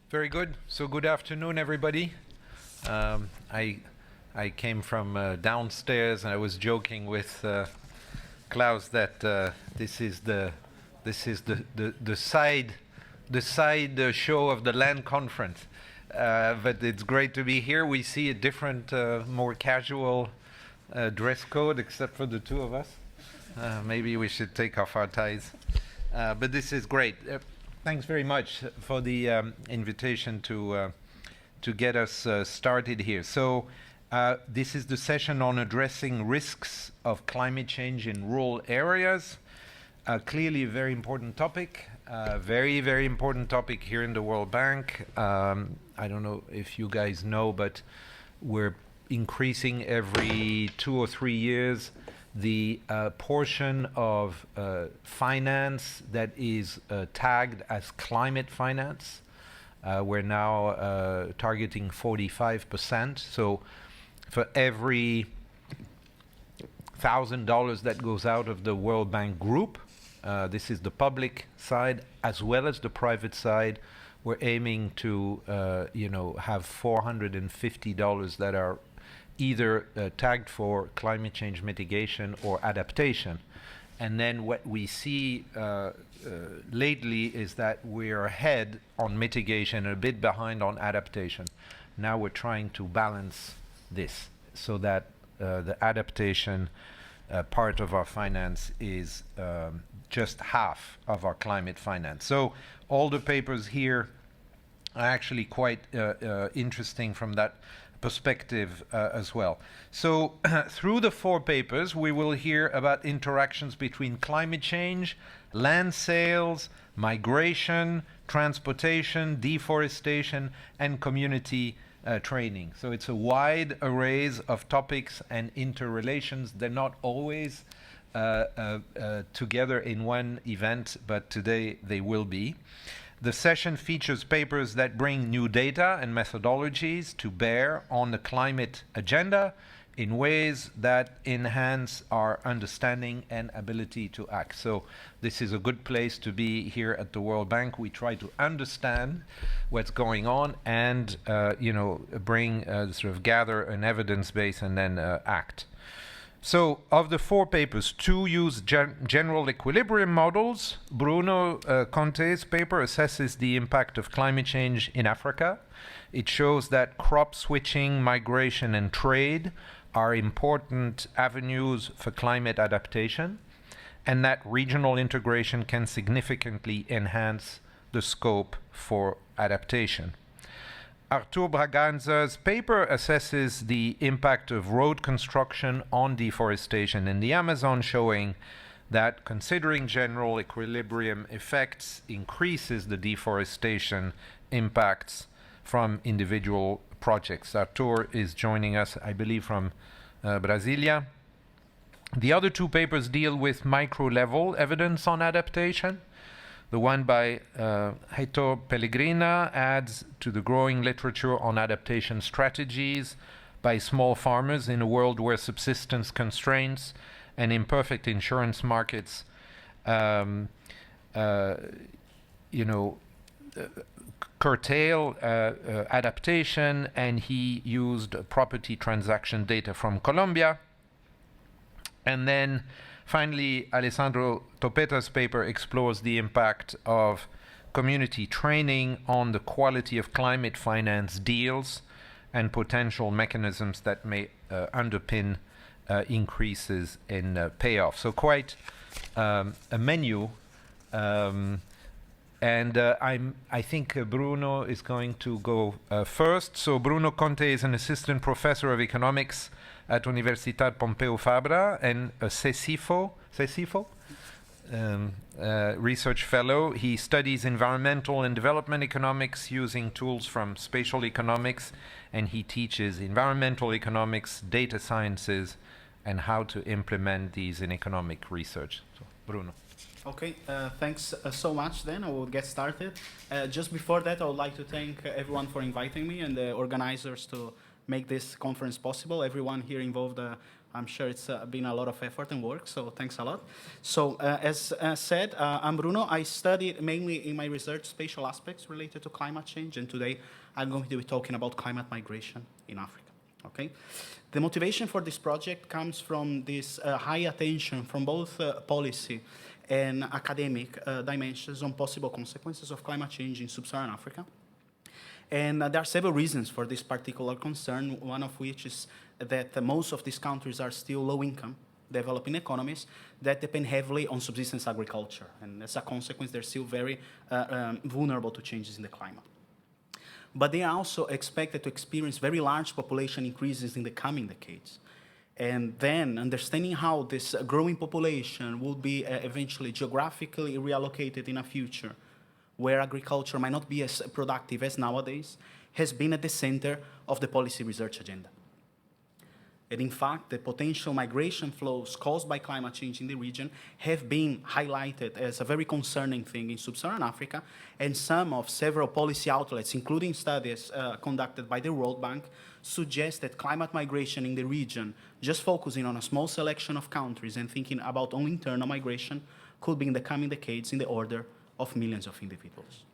Very good. So good afternoon, everybody. Um, I I came from downstairs, and I was joking with Klaus that this is the side show of the land conference. But it's great to be here. We see a different, more casual dress code, except for the two of us. Maybe we should take off our ties. But this is great. Thanks very much for the invitation to get us started here. So this is the session on addressing risks of climate change in rural areas. Clearly a very important topic, very, very important topic here in the World Bank. I don't know if you guys know, but we're increasing every 2 or 3 years the portion of finance that is tagged as climate finance. We're now targeting 45%. So for every $1,000 that goes out of the World Bank group, this is the public side as well as the private side, we're aiming to have $450 that are either tagged for climate change mitigation or adaptation. And then what we see lately is that we're ahead on mitigation and a bit behind on adaptation. Now we're trying to balance this so that the adaptation part of our finance is just half of our climate finance. So all the papers here are actually quite interesting from that perspective as well. So through the 4 papers, we will hear about interactions between climate change, land sales, migration, transportation, deforestation, and community training. So it's a wide array of topics and interrelations. They're not always together in one event, but today they will be. The session features papers that bring new data and methodologies to bear on the climate agenda in ways that enhance our understanding and ability to act. So this is a good place to be here at the World Bank. We try to understand what's going on and bring sort of gather an evidence base and then act. So of the 4 papers, 2 use general equilibrium models. Bruno Conte's paper assesses the impact of climate change in Africa. It shows that crop switching, migration, and trade are important avenues for climate adaptation, and that regional integration can significantly enhance the scope for adaptation. Artur Braganca's paper assesses the impact of road construction on deforestation in the Amazon, showing that considering general equilibrium effects increases the deforestation impacts from individual projects. Artur is joining us, I believe, from Brasilia. The other 2 papers deal with micro-level evidence on adaptation. The one by Heitor Pellegrina adds to the growing literature on adaptation strategies by small farmers in a world where subsistence constraints and imperfect insurance markets curtail adaptation, and he used property transaction data from Colombia. And then finally, Alessandro Toppeta's paper explores the impact of community training on the quality of climate finance deals and potential mechanisms that may underpin increases in payoff. So quite a menu. I think Bruno is going to go first. So Bruno Conte is an assistant professor of economics at Universitat Pompeu Fabra and a CECIFO research fellow. He studies environmental and development economics using tools from spatial economics, and he teaches environmental economics, data sciences, and how to implement these in economic research. So, Bruno. Okay, thanks so much then. I will get started. Just before that, I would like to thank everyone for inviting me and the organizers to make this conference possible. Everyone here involved I'm sure it's been a lot of effort and work, so thanks a lot. So as said, I'm Bruno. I studied mainly in my research spatial aspects related to climate change, and today I'm going to be talking about climate migration in Africa. Okay? The motivation for this project comes from this high attention from both policy and academic dimensions on possible consequences of climate change in sub-Saharan Africa. And there are several reasons for this particular concern, one of which is that most of these countries are still low-income, developing economies that depend heavily on subsistence agriculture. And as a consequence, they're still very vulnerable to changes in the climate. But they are also expected to experience very large population increases in the coming decades. And then understanding how this growing population will be eventually geographically reallocated in a future where agriculture might not be as productive as nowadays, has been at the center of the policy research agenda. And in fact, the potential migration flows caused by climate change in the region have been highlighted as a very concerning thing in sub-Saharan Africa, and several policy outlets, including studies conducted by the World Bank, suggest that climate migration in the region, just focusing on a small selection of countries and thinking about only internal migration, could be in the coming decades in the order of millions of individuals.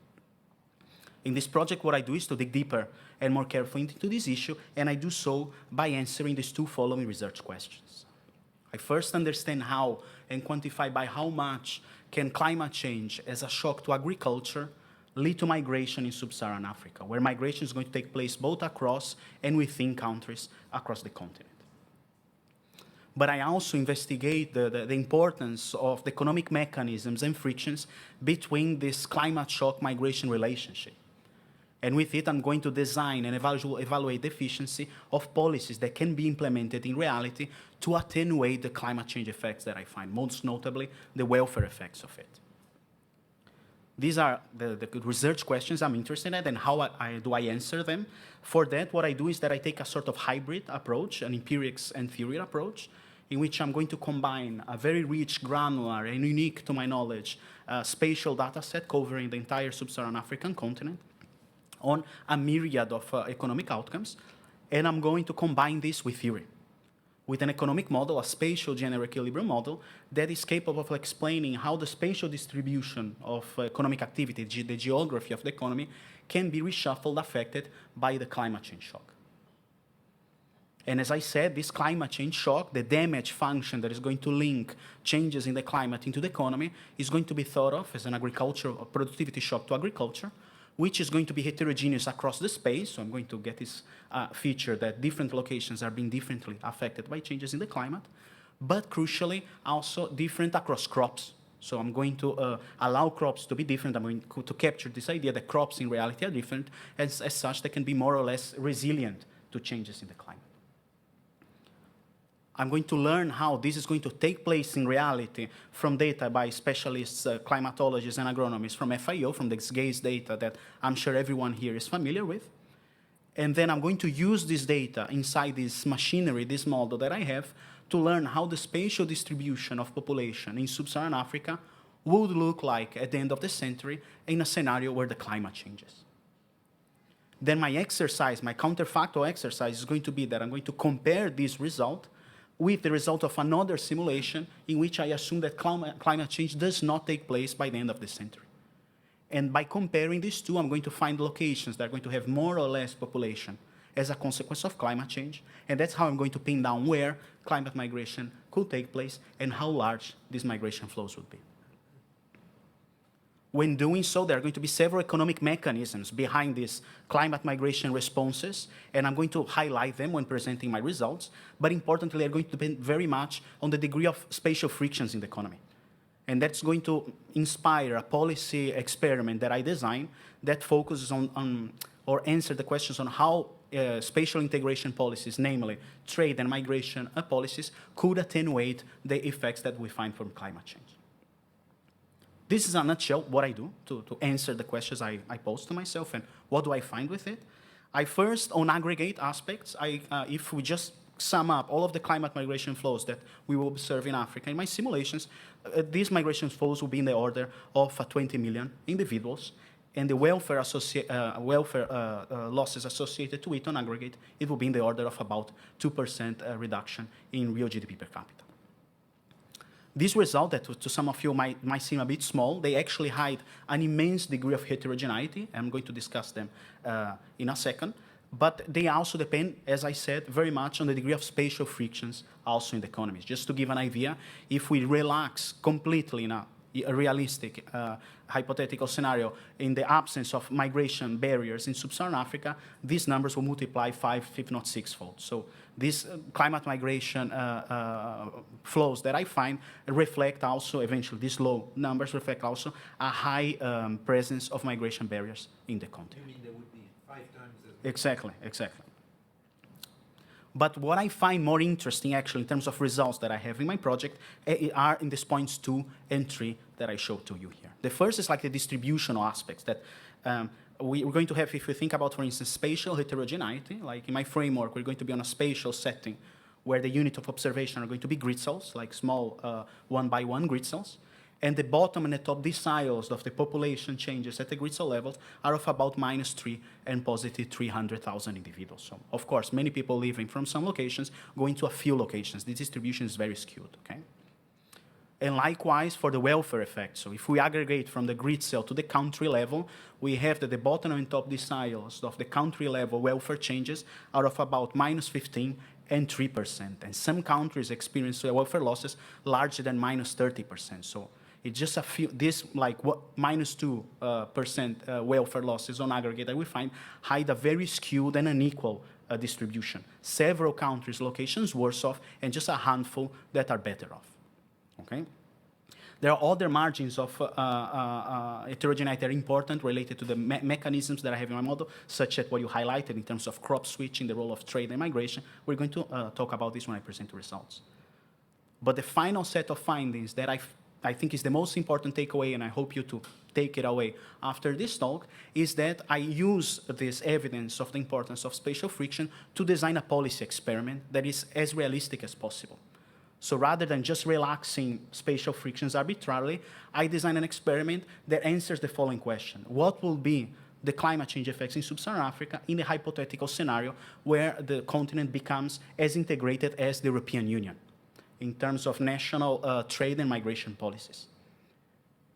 In this project, what I do is to dig deeper and more carefully into this issue, and I do so by answering these two following research questions. I first understand how and quantify by how much can climate change as a shock to agriculture lead to migration in sub-Saharan Africa, where migration is going to take place both across and within countries across the continent. But I also investigate the importance of the economic mechanisms and frictions between this climate shock migration relationship. And with it, I'm going to design and evaluate the efficiency of policies that can be implemented in reality to attenuate the climate change effects that I find, most notably the welfare effects of it. These are the research questions I'm interested in, and how do I answer them? For that, what I do is that I take a sort of hybrid approach, an empirics and theory approach, in which I'm going to combine a very rich, granular, and unique, to my knowledge, spatial data set covering the entire sub-Saharan African continent on a myriad of economic outcomes, and I'm going to combine this with theory, with an economic model, a spatial general equilibrium model, that is capable of explaining how the spatial distribution of economic activity, the geography of the economy, can be reshuffled, affected by the climate change shock. And as I said, this climate change shock, the damage function that is going to link changes in the climate into the economy, is going to be thought of as an agricultural productivity shock to agriculture, which is going to be heterogeneous across the space. So I'm going to get this feature that different locations are being differently affected by changes in the climate, but crucially also different across crops. So I'm going to allow crops to be different. I'm going to capture this idea that crops in reality are different, as such they can be more or less resilient to changes in the climate. I'm going to learn how this is going to take place in reality from data by specialists, climatologists, and agronomists from FIO, from the GAZE data that I'm sure everyone here is familiar with. And then I'm going to use this data inside this machinery, this model that I have, to learn how the spatial distribution of population in sub-Saharan Africa would look like at the end of the century in a scenario where the climate changes. Then my exercise, my counterfactual exercise, is going to be that I'm going to compare this result with the result of another simulation in which I assume that climate change does not take place by the end of the century. And by comparing these two, I'm going to find locations that are going to have more or less population as a consequence of climate change, and that's how I'm going to pin down where climate migration could take place and how large these migration flows would be. When doing so, there are going to be several economic mechanisms behind these climate migration responses, and I'm going to highlight them when presenting my results, but importantly, they're going to depend very much on the degree of spatial frictions in the economy. And that's going to inspire a policy experiment that I design that focuses on or answer the questions on how spatial integration policies, namely trade and migration policies, could attenuate the effects that we find from climate change. This is in a nutshell what I do to answer the questions I pose to myself and what do I find with it. I first, on aggregate aspects, if we just sum up all of the climate migration flows that we will observe in Africa, in my simulations, these migration flows will be in the order of 20 million individuals. and the welfare losses associated to it on aggregate, it will be in the order of about 2% reduction in real GDP per capita. This result, that to some of you might seem a bit small, they actually hide an immense degree of heterogeneity. I'm going to discuss them in a second. But they also depend, as I said, very much on the degree of spatial frictions also in the economies. Just to give an idea, if we relax completely in a realistic, hypothetical scenario, in the absence of migration barriers in sub-Saharan Africa, these numbers will multiply 5, if not 6-fold. So these climate migration flows that I find reflect also, eventually, these low numbers reflect also a high presence of migration barriers in the continent. You mean there would be 5 times as much? Exactly, exactly. But what I find more interesting, actually, in terms of results that I have in my project, are in these points 2 and 3 that I showed to you here. The first is like the distributional aspects that we're going to have, if we think about, for instance, spatial heterogeneity. Like in my framework, we're going to be on a spatial setting where the unit of observation are going to be grid cells, like small 1-by-1 grid cells. And the bottom and the top deciles of the population changes at the grid cell levels are of about -3 and positive 300,000 individuals. So, of course, many people living from some locations going to a few locations. The distribution is very skewed, okay? And likewise for the welfare effect. So if we aggregate from the grid cell to the country level, we have that the bottom and top deciles of the country level welfare changes are of about -15 and 3%. And some countries experience welfare losses larger than -30%. So it's just a few, this like -2% welfare losses on aggregate that we find hide a very skewed and unequal distribution. Several countries' locations worse off, and just a handful that are better off. Okay? There are other margins of heterogeneity that are important related to the mechanisms that I have in my model, such as what you highlighted in terms of crop switching, the role of trade and migration. We're going to talk about this when I present the results. But the final set of findings that I think is the most important takeaway, and I hope you to take it away after this talk, is that I use this evidence of the importance of spatial friction to design a policy experiment that is as realistic as possible. So rather than just relaxing spatial frictions arbitrarily, I design an experiment that answers the following question. What will be the climate change effects in sub-Saharan Africa in the hypothetical scenario where the continent becomes as integrated as the European Union in terms of national trade and migration policies?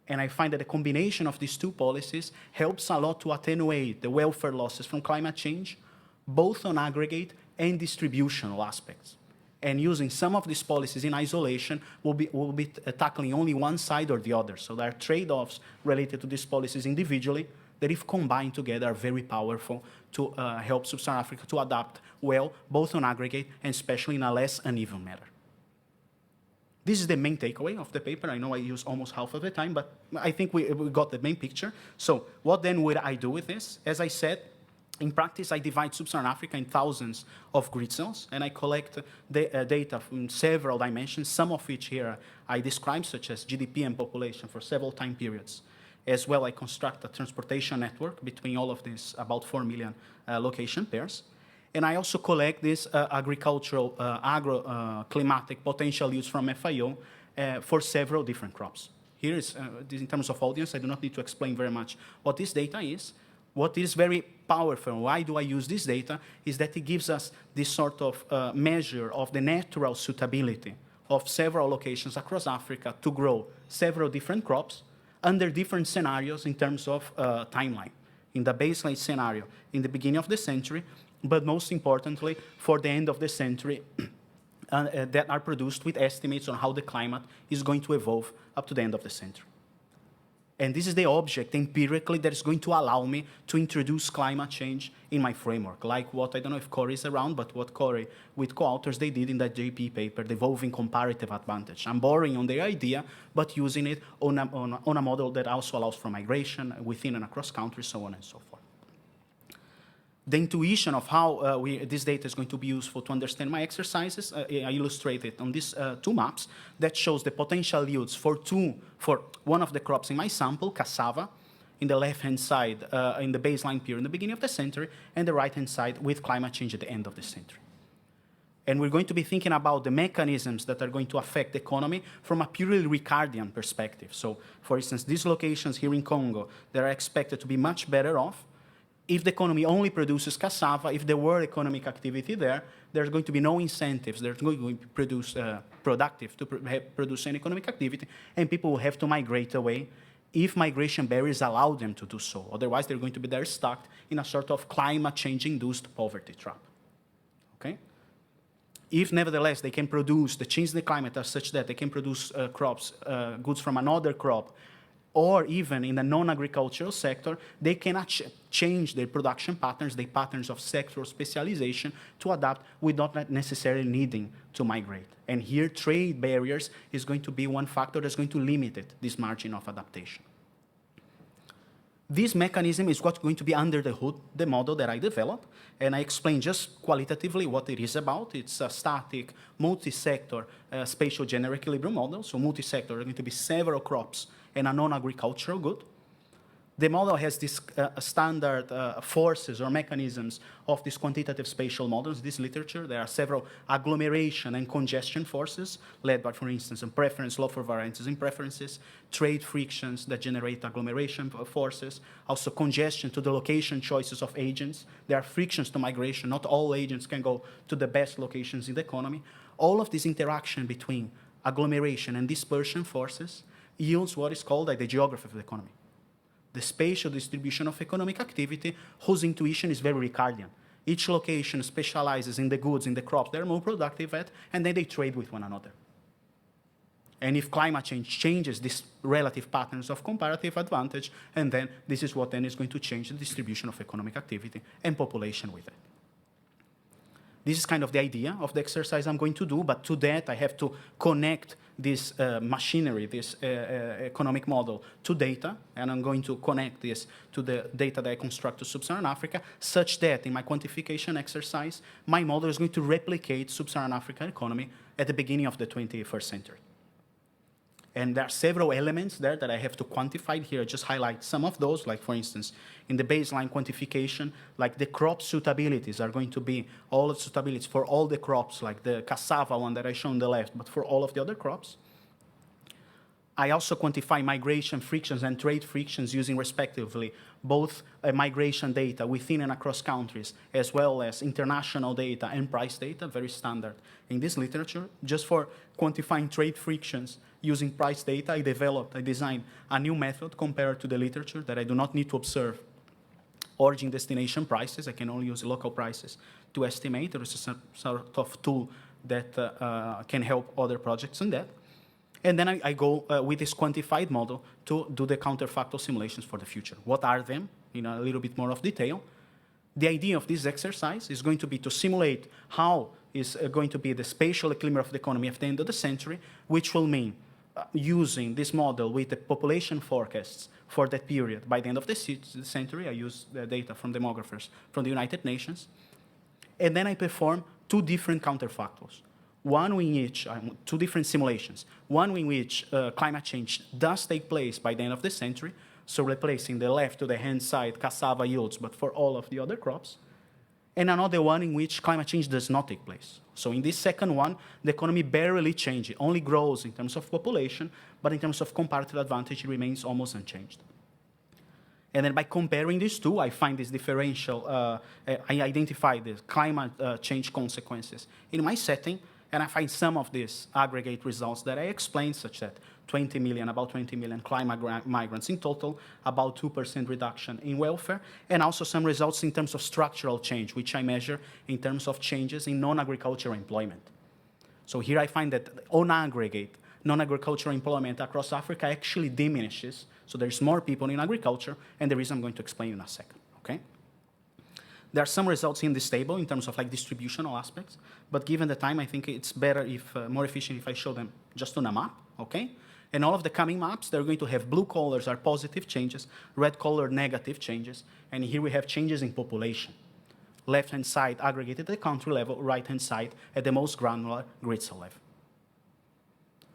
And I find that the combination of these two policies helps a lot to attenuate the welfare losses from climate change, both on aggregate and distributional aspects. And using some of these policies in isolation will be tackling only one side or the other. So there are trade-offs related to these policies individually that, if combined together, are very powerful to help sub-Saharan Africa to adapt well, both on aggregate and especially in a less uneven manner. This is the main takeaway of the paper. I know I use almost half of the time, but I think we got the main picture. So what then would I do with this? As I said, in practice, I divide sub-Saharan Africa in thousands of grid cells, and I collect data from several dimensions, some of which here I describe, such as GDP and population for several time periods. As well, I construct a transportation network between all of these about 4 million location pairs. And I also collect this agricultural, agro-climatic potential use from FIO for several different crops. Here is, in terms of audience, I do not need to explain very much what this data is. What is very powerful, why do I use this data, is that it gives us this sort of measure of the natural suitability of several locations across Africa to grow several different crops under different scenarios in terms of timeline. In the baseline scenario, in the beginning of the century, but most importantly, for the end of the century, that are produced with estimates on how the climate is going to evolve up to the end of the century. And this is the object, empirically, that is going to allow me to introduce climate change in my framework, like what, I don't know if Corey is around, but what Corey, with co-authors, they did in that JP paper, the evolving comparative advantage. I'm borrowing on their idea, but using it on a model that also allows for migration within and across countries, so on and so forth. The intuition of how this data is going to be useful to understand my exercises, I illustrated on these 2 maps that shows the potential yields for one of the crops in my sample, cassava, in the left-hand side in the baseline period in the beginning of the century, and the right-hand side with climate change at the end of the century. And we're going to be thinking about the mechanisms that are going to affect the economy from a purely Ricardian perspective. So, for instance, these locations here in Congo, they are expected to be much better off if the economy only produces cassava. If there were economic activity there, there's going to be no incentives. They're going to be productive to produce any economic activity, and people will have to migrate away if migration barriers allow them to do so. Otherwise, they're going to be there stuck in a sort of climate change-induced poverty trap. Okay? If, nevertheless, they can produce, the change in the climate are such that they can produce crops, goods from another crop, or even in the non-agricultural sector, they cannot change their production patterns, their patterns of sectoral specialization to adapt without necessarily needing to migrate. And here, trade barriers is going to be one factor that's going to limit it, this margin of adaptation. This mechanism is what's going to be under the hood, the model that I developed, and I explain just qualitatively what it is about. It's a static, multi-sector spatial general equilibrium model. So multi-sector are going to be several crops and a non-agricultural good. The model has these standard forces or mechanisms of these quantitative spatial models. This literature, there are several agglomeration and congestion forces led by, for instance, a preference law for variances in preferences, trade frictions that generate agglomeration forces, also congestion to the location choices of agents. There are frictions to migration. Not all agents can go to the best locations in the economy. All of this interaction between agglomeration and dispersion forces yields what is called like the geography of the economy. The spatial distribution of economic activity, whose intuition is very Ricardian. Each location specializes in the goods, in the crops they're more productive at, and then they trade with one another. And if climate change changes these relative patterns of comparative advantage, and then this is what then is going to change the distribution of economic activity and population with it. This is kind of the idea of the exercise I'm going to do, but to that I have to connect this machinery, this economic model to data, and I'm going to connect this to the data that I construct to Sub-Saharan Africa, such that in my quantification exercise, my model is going to replicate Sub-Saharan African economy at the beginning of the 21st century. And there are several elements there that I have to quantify here. Just highlight some of those, like, for instance, in the baseline quantification, like the crop suitabilities are going to be all the suitabilities for all the crops, like the cassava one that I show on the left, but for all of the other crops. I also quantify migration frictions and trade frictions using, respectively, both migration data within and across countries, as well as international data and price data, very standard in this literature. Just for quantifying trade frictions using price data, I designed a new method compared to the literature that I do not need to observe origin destination prices. I can only use local prices to estimate. There is a sort of tool that can help other projects on that. And then I go with this quantified model to do the counterfactual simulations for the future. What are them in a little bit more of detail? The idea of this exercise is going to be to simulate how is going to be the spatial equilibrium of the economy at the end of the century, which will mean using this model with the population forecasts for that period. By the end of the century, I use the data from demographers from the United Nations. And then I perform two different counterfactuals. One in which, two different simulations. One in which climate change does take place by the end of the century, so replacing the left to the hand side cassava yields, but for all of the other crops. And another one in which climate change does not take place. So in this second one, the economy barely changes. It only grows in terms of population, but in terms of comparative advantage, it remains almost unchanged. And then by comparing these two, I find this differential, I identify the climate change consequences in my setting, and I find some of these aggregate results that I explained, such that about 20 million climate migrants in total, about 2% reduction in welfare, and also some results in terms of structural change, which I measure in terms of changes in non-agricultural employment. So here I find that on aggregate, non-agricultural employment across Africa actually diminishes, so there's more people in agriculture, and the reason I'm going to explain in a second, okay? There are some results in this table in terms of like distributional aspects, but given the time, I think it's better if, more efficient if I show them just on a map, okay? And all of the coming maps, they're going to have blue colors are positive changes, red color negative changes, and here we have changes in population. Left-hand side aggregated at the country level, right-hand side at the most granular grid cell level.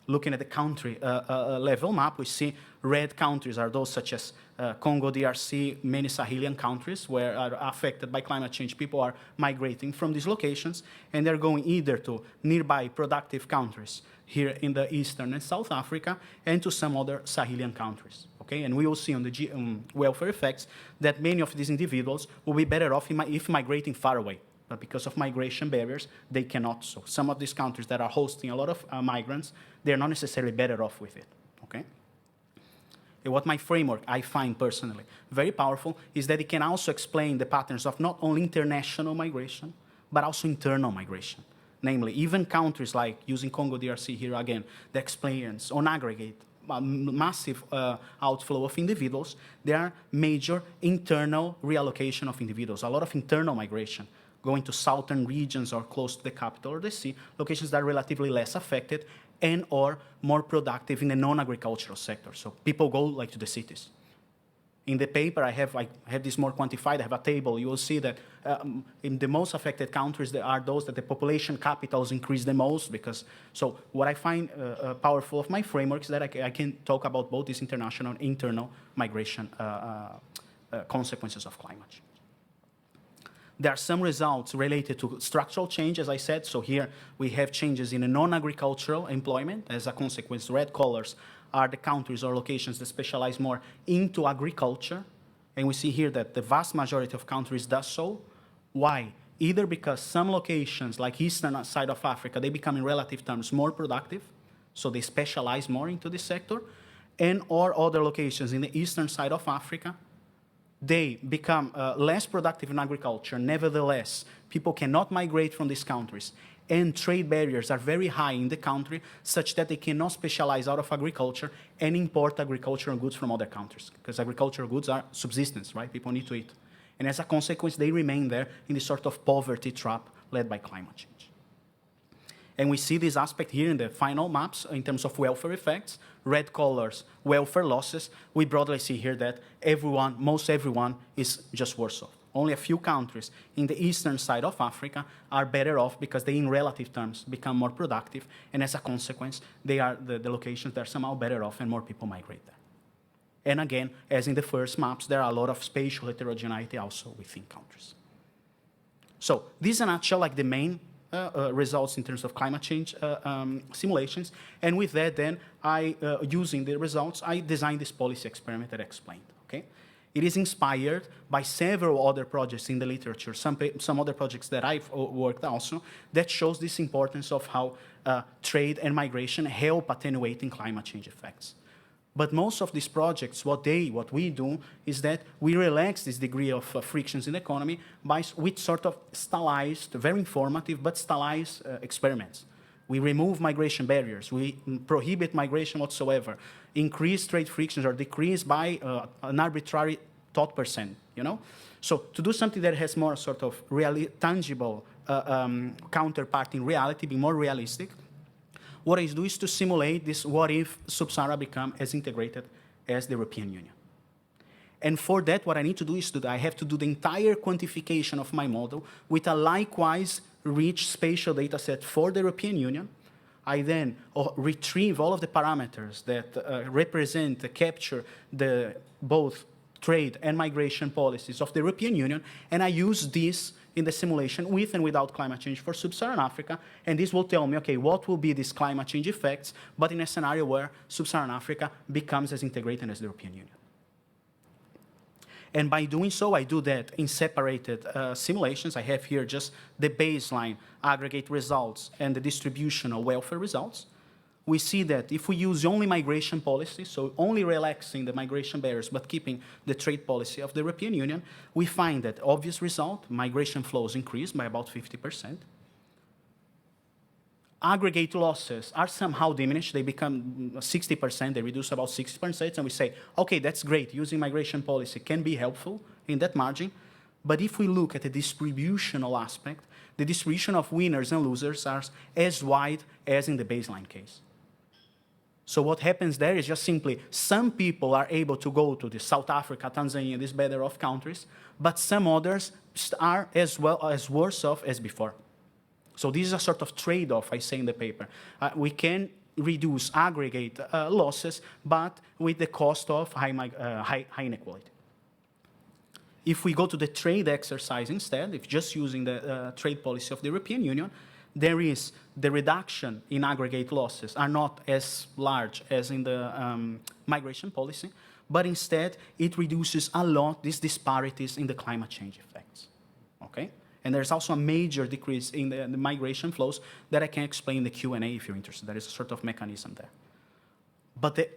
looking at the country level map, we see red countries are those such as Congo, DRC, many Sahelian countries where are affected by climate change. People are migrating from these locations, and they're going either to nearby productive countries here in the Eastern and South Africa, and to some other Sahelian countries. Okay? And we will see on the welfare effects that many of these individuals will be better off if migrating far away. But because of migration barriers, they cannot. So some of these countries that are hosting a lot of migrants, they're not necessarily better off with it. Okay? And what my framework, I find personally very powerful, is that it can also explain the patterns of not only international migration, but also internal migration. Namely, even countries like, using Congo DRC here again, the experience on aggregate, massive outflow of individuals, there are major internal reallocation of individuals, a lot of internal migration, going to southern regions or close to the capital or the sea, locations that are relatively less affected and or more productive in the non-agricultural sector. So people go like to the cities. In the paper, I have this more quantified. I have a table. You will see that in the most affected countries, there are those that the population capitals increase the most. Because so what I find powerful of my framework is that I can talk about both these international and internal migration consequences of climate change. There are some results related to structural change, as I said. So here we have changes in the non-agricultural employment. As a consequence, red colors are the countries or locations that specialize more into agriculture. And we see here that the vast majority of countries does so. Why? Either because some locations, like eastern side of Africa, they become in relative terms more productive, so they specialize more into this sector, and or other locations in the eastern side of Africa, they become less productive in agriculture. Nevertheless, people cannot migrate from these countries, and trade barriers are very high in the country, such that they cannot specialize out of agriculture and import agricultural goods from other countries, because agricultural goods are subsistence, right? People need to eat. And as a consequence, they remain there in this sort of poverty trap led by climate change. And we see this aspect here in the final maps in terms of welfare effects. Red colors, welfare losses. We broadly see here that everyone, most everyone, is just worse off. Only a few countries in the eastern side of Africa are better off because they, in relative terms, become more productive. And as a consequence, they are the locations that are somehow better off and more people migrate there. And again, as in the first maps, there are a lot of spatial heterogeneity also within countries. So this is in a nutshell like the main results in terms of climate change simulations. And with that, then, using the results, I designed this policy experiment that I explained. Okay? It is inspired by several other projects in the literature, some other projects that I've worked also, that shows this importance of how trade and migration help attenuating climate change effects. But most of these projects, what we do is that we relax this degree of frictions in the economy with sort of stylized, very informative, but stylized experiments. We remove migration barriers. We prohibit migration whatsoever. Increase trade frictions or decrease by an arbitrary thought %, you know? So to do something that has more sort of tangible counterpart in reality, be more realistic, what I do is to simulate this what if Sub-Sahara become as integrated as the European Union. And for that, what I need to do is I have to do the entire quantification of my model with a likewise rich spatial data set for the European Union. I then retrieve all of the parameters that represent, capture both trade and migration policies of the European Union, and I use this in the simulation with and without climate change for Sub-Saharan Africa, and this will tell me, okay, what will be these climate change effects, but in a scenario where Sub-Saharan Africa becomes as integrated as the European Union. And by doing so, I do that in separated simulations. I have here just the baseline aggregate results and the distributional welfare results. We see that if we use only migration policy, so only relaxing the migration barriers but keeping the trade policy of the European Union, we find that obvious result, migration flows increase by about 50%. Aggregate losses are somehow diminished. They become 60%, they reduce about 60%, and we say, okay, that's great. Using migration policy can be helpful in that margin. But if we look at the distributional aspect, the distribution of winners and losers are as wide as in the baseline case. So what happens there is just simply some people are able to go to the South Africa, Tanzania, these better off countries, but some others are as worse off as before. So this is a sort of trade-off, I say in the paper. We can reduce aggregate losses, but with the cost of high inequality. If we go to the trade exercise instead, if just using the trade policy of the European Union, there is the reduction in aggregate losses are not as large as in the migration policy, but instead it reduces a lot these disparities in the climate change effects, okay? And there's also a major decrease in the migration flows that I can explain in the Q&A if you're interested. There is a sort of mechanism there. But the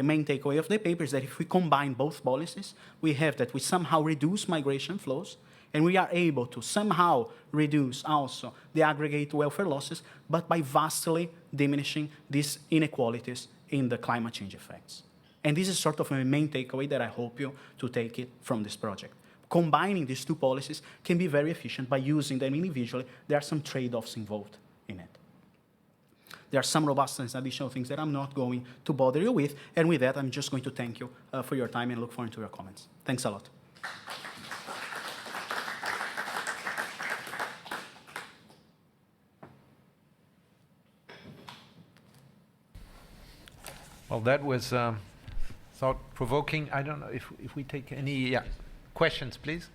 main takeaway of the paper is that if we combine both policies, we have that we somehow reduce migration flows, and we are able to somehow reduce also the aggregate welfare losses, but by vastly diminishing these inequalities in the climate change effects. And this is sort of a main takeaway that I hope you to take it from this project. Combining these two policies can be very efficient by using them individually. There are some trade-offs involved in it. There are some robustness and additional things that I'm not going to bother you with. And with that, I'm just going to thank you for your time and look forward to your comments. Thanks a lot. Well, that was thought-provoking. I don't know if we take any questions, please.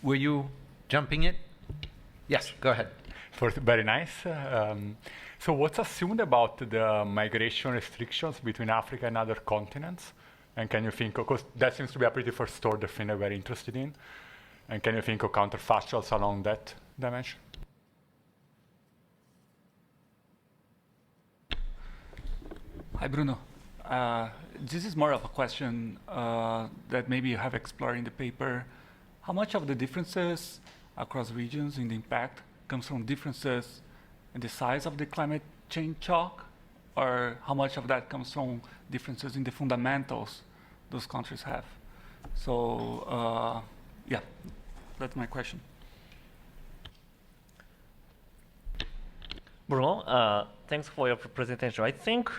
Were you jumping in? Yes, go ahead. First, very nice. So what's assumed about the migration restrictions between Africa and other continents? And can you think, because that seems to be a pretty first order thing that we're interested in. And can you think of counterfactuals along that dimension? Hi, Bruno. This is more of a question that maybe you have explored in the paper. How much of the differences across regions in the impact comes from differences in the size of the climate change shock, or how much of that comes from differences in the fundamentals those countries have? So, yeah, that's my question. Bruno, thanks for your presentation. I think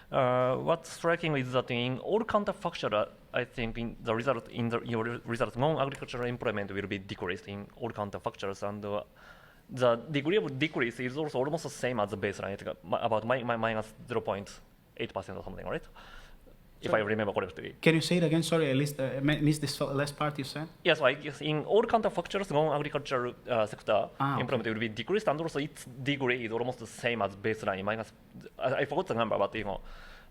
what's striking is that in all counterfactual, I think in your result, non-agricultural employment will be decreased in all counterfactuals, and the degree of decrease is also almost the same as the baseline, about minus 0.8% or something, right? If I remember correctly. Can you say it again? Sorry, I missed this last part you said. Yes, I guess in all counterfactuals, non-agricultural sector employment will be decreased, and also its degree is almost the same as baseline. I forgot the number, but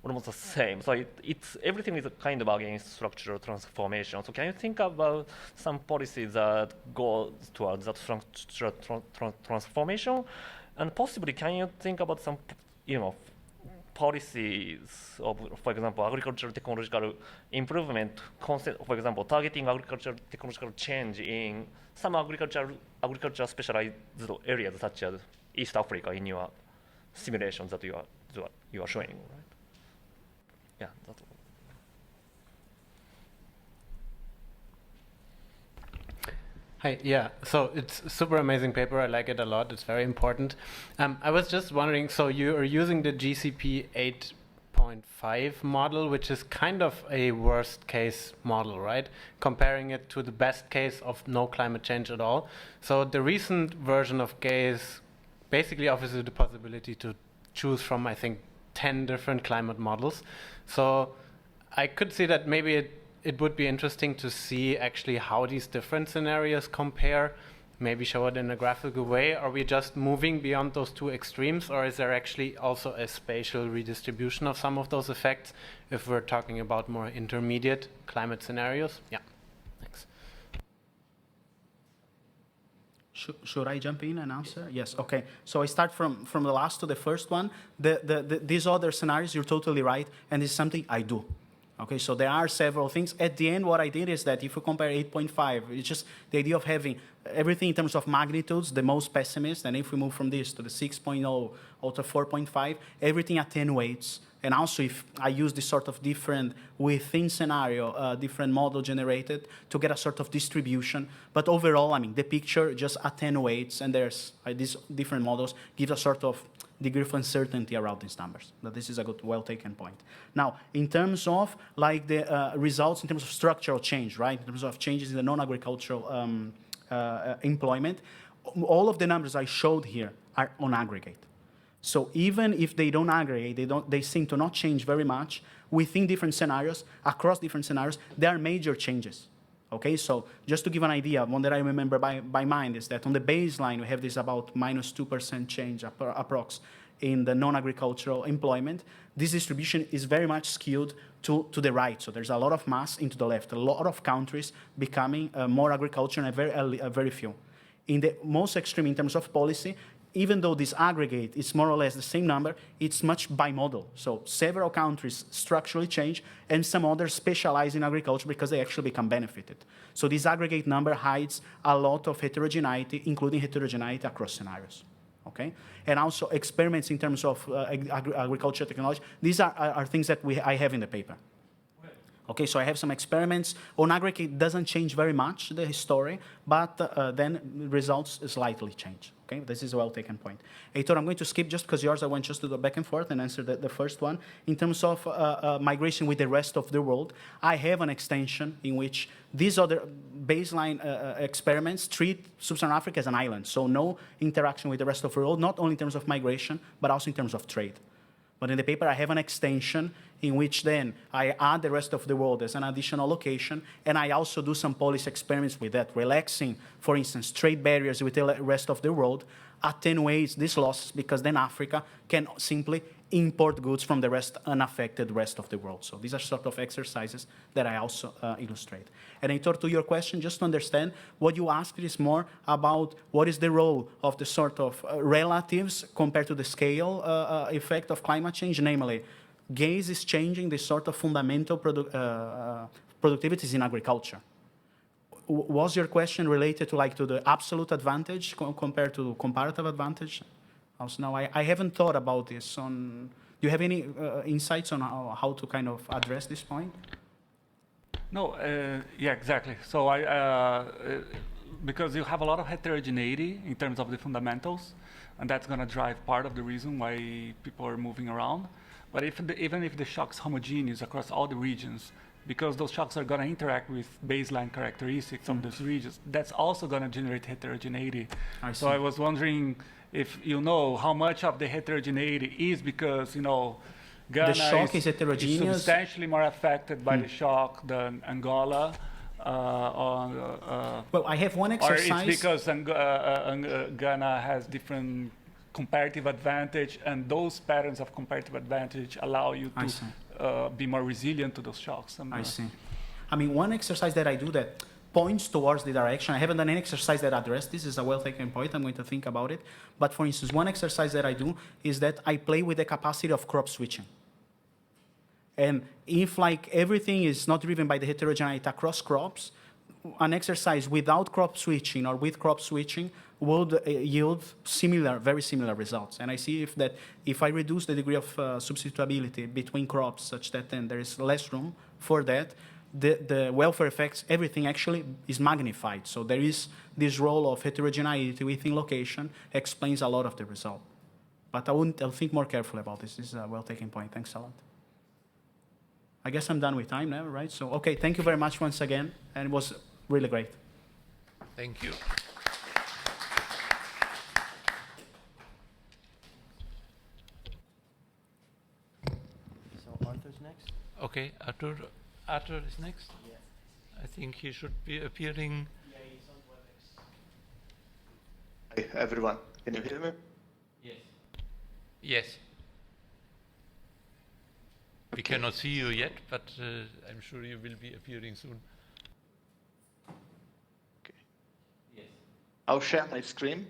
almost the same. So it's everything is kind of against structural transformation. So can you think about some policies that go towards that structural transformation, and possibly can you think about some, policies of, for example, agricultural technological improvement concept, for example, targeting agricultural technological change in some agriculture specialized areas such as East Africa in your simulations that you are showing, right? Yeah, that's all. Hi, yeah, so it's a super amazing paper. I like it a lot. It's very important. I was just wondering, so you are using the GCP 8.5 model, which is kind of a worst case model, right? Comparing it to the best case of no climate change at all. So the recent version of GAZE basically offers you the possibility to choose from, I think, 10 different climate models. So I could see that maybe it would be interesting to see actually how these different scenarios compare, maybe show it in a graphical way. Are we just moving beyond those two extremes, or is there actually also a spatial redistribution of some of those effects if we're talking about more intermediate climate scenarios? Yeah, thanks. Should I jump in and answer? Yes, okay. So I start from the last to the first one. These other scenarios, you're totally right, and it's something I do. Okay, so there are several things. At the end, what I did is that if you compare 8.5, it's just the idea of having everything in terms of magnitudes, the most pessimist, and if we move from this to the 6.0 or to 4.5, everything attenuates. And also, if I use this sort of different within scenario, different model generated to get a sort of distribution. But overall, I mean, the picture just attenuates, and there's these different models give a sort of degree of uncertainty around these numbers. But this is a good, well-taken point. Now, in terms of like the results in terms of structural change, right? In terms of changes in the non-agricultural employment, all of the numbers I showed here are on aggregate. So even if they don't aggregate, they seem to not change very much within different scenarios, across different scenarios, there are major changes. Okay, so just to give an idea, one that I remember by mind is that on the baseline, we have this about minus 2% change approx in the non-agricultural employment. This distribution is very much skewed to the right. So there's a lot of mass into the left, a lot of countries becoming more agriculture and very few. In the most extreme in terms of policy, even though this aggregate is more or less the same number, it's much bimodal. So several countries structurally change, and some others specialize in agriculture because they actually become benefited. So this aggregate number hides a lot of heterogeneity, including heterogeneity across scenarios. Okay? And also experiments in terms of agriculture technology. These are things that I have in the paper. Okay, so I have some experiments. On aggregate, doesn't change very much, the story, but then results slightly change. Okay, this is a well-taken point. Heitor, I'm going to skip just because yours I went just to go back and forth and answer the first one. In terms of migration with the rest of the world, I have an extension in which these other baseline experiments treat Sub-Saharan Africa as an island, so no interaction with the rest of the world, not only in terms of migration, but also in terms of trade. But in the paper, I have an extension in which then I add the rest of the world as an additional location, and I also do some policy experiments with that, relaxing, for instance, trade barriers with the rest of the world, attenuates these losses because then Africa can simply import goods from the unaffected rest of the world. So these are sort of exercises that I also illustrate. And Heitor, to your question, just to understand, what you asked is more about what is the role of the sort of relatives compared to the scale effect of climate change, namely, gaze is changing the sort of fundamental productivities in agriculture. Was your question related to the absolute advantage compared to comparative advantage? Also, now I haven't thought about this. Do you have any insights on how to kind of address this point? No, yeah, exactly. So because you have a lot of heterogeneity in terms of the fundamentals, and that's going to drive part of the reason why people are moving around. But even if the shock's homogeneous across all the regions, because those shocks are going to interact with baseline characteristics of those regions, that's also going to generate heterogeneity. So I was wondering if you know how much of the heterogeneity is because, Ghana the shock is heterogeneous. Substantially more affected by the shock than Angola. Well, I have one exercise. Or it's because Ghana has different comparative advantage, and those patterns of comparative advantage allow you to be more resilient to those shocks. I see. I mean, one exercise that I do that points towards the direction. I haven't done any exercise that addresses this. Is a well-taken point. I'm going to think about it. But for instance, one exercise that I do is that I play with the capacity of crop switching. And if everything is not driven by the heterogeneity across crops, an exercise without crop switching or with crop switching would yield very similar results. And I see if I reduce the degree of substitutability between crops such that then there is less room for that, the welfare effects, everything actually is magnified. So there is this role of heterogeneity within location explains a lot of the result. But I'll think more carefully about this. This is a well-taken point. Thanks a lot. I guess I'm done with time now, right? So, okay, thank you very much once again. And it was really great. Thank you. So Arthur's next? Okay, Arthur is next? Yeah. I think he should be appearing. Yeah, he's on WebEx. Hi, everyone. Can you hear me? Yes. Yes. We cannot see you yet, but I'm sure you will be appearing soon. Okay. Yes. I'll share my screen.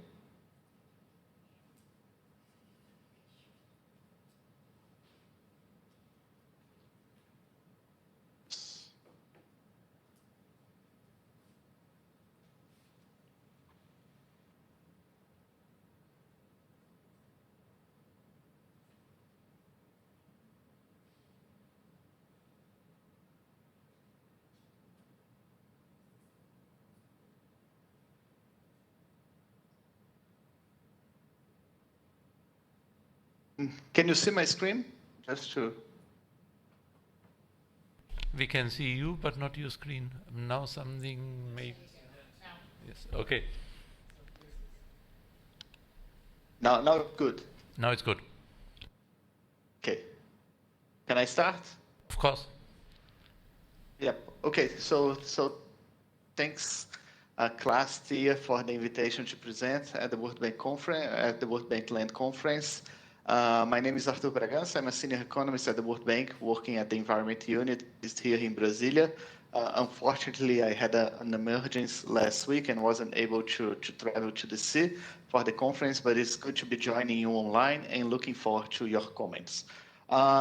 Can you see my screen? Just to... We can see you, but not your screen. Now something may... Yes, okay. Now good. Now it's good. Okay. Can I start? Of course. Yeah. Okay. So thanks, class here for the invitation to present at the World Bank Conference, at the World Bank Land Conference. My name is Heitor. I'm a senior economist at the World Bank, working at the Environment Unit here in Brasilia. Unfortunately, I had an emergency last week and wasn't able to travel to DC for the conference, but it's good to be joining you online and looking forward to your comments.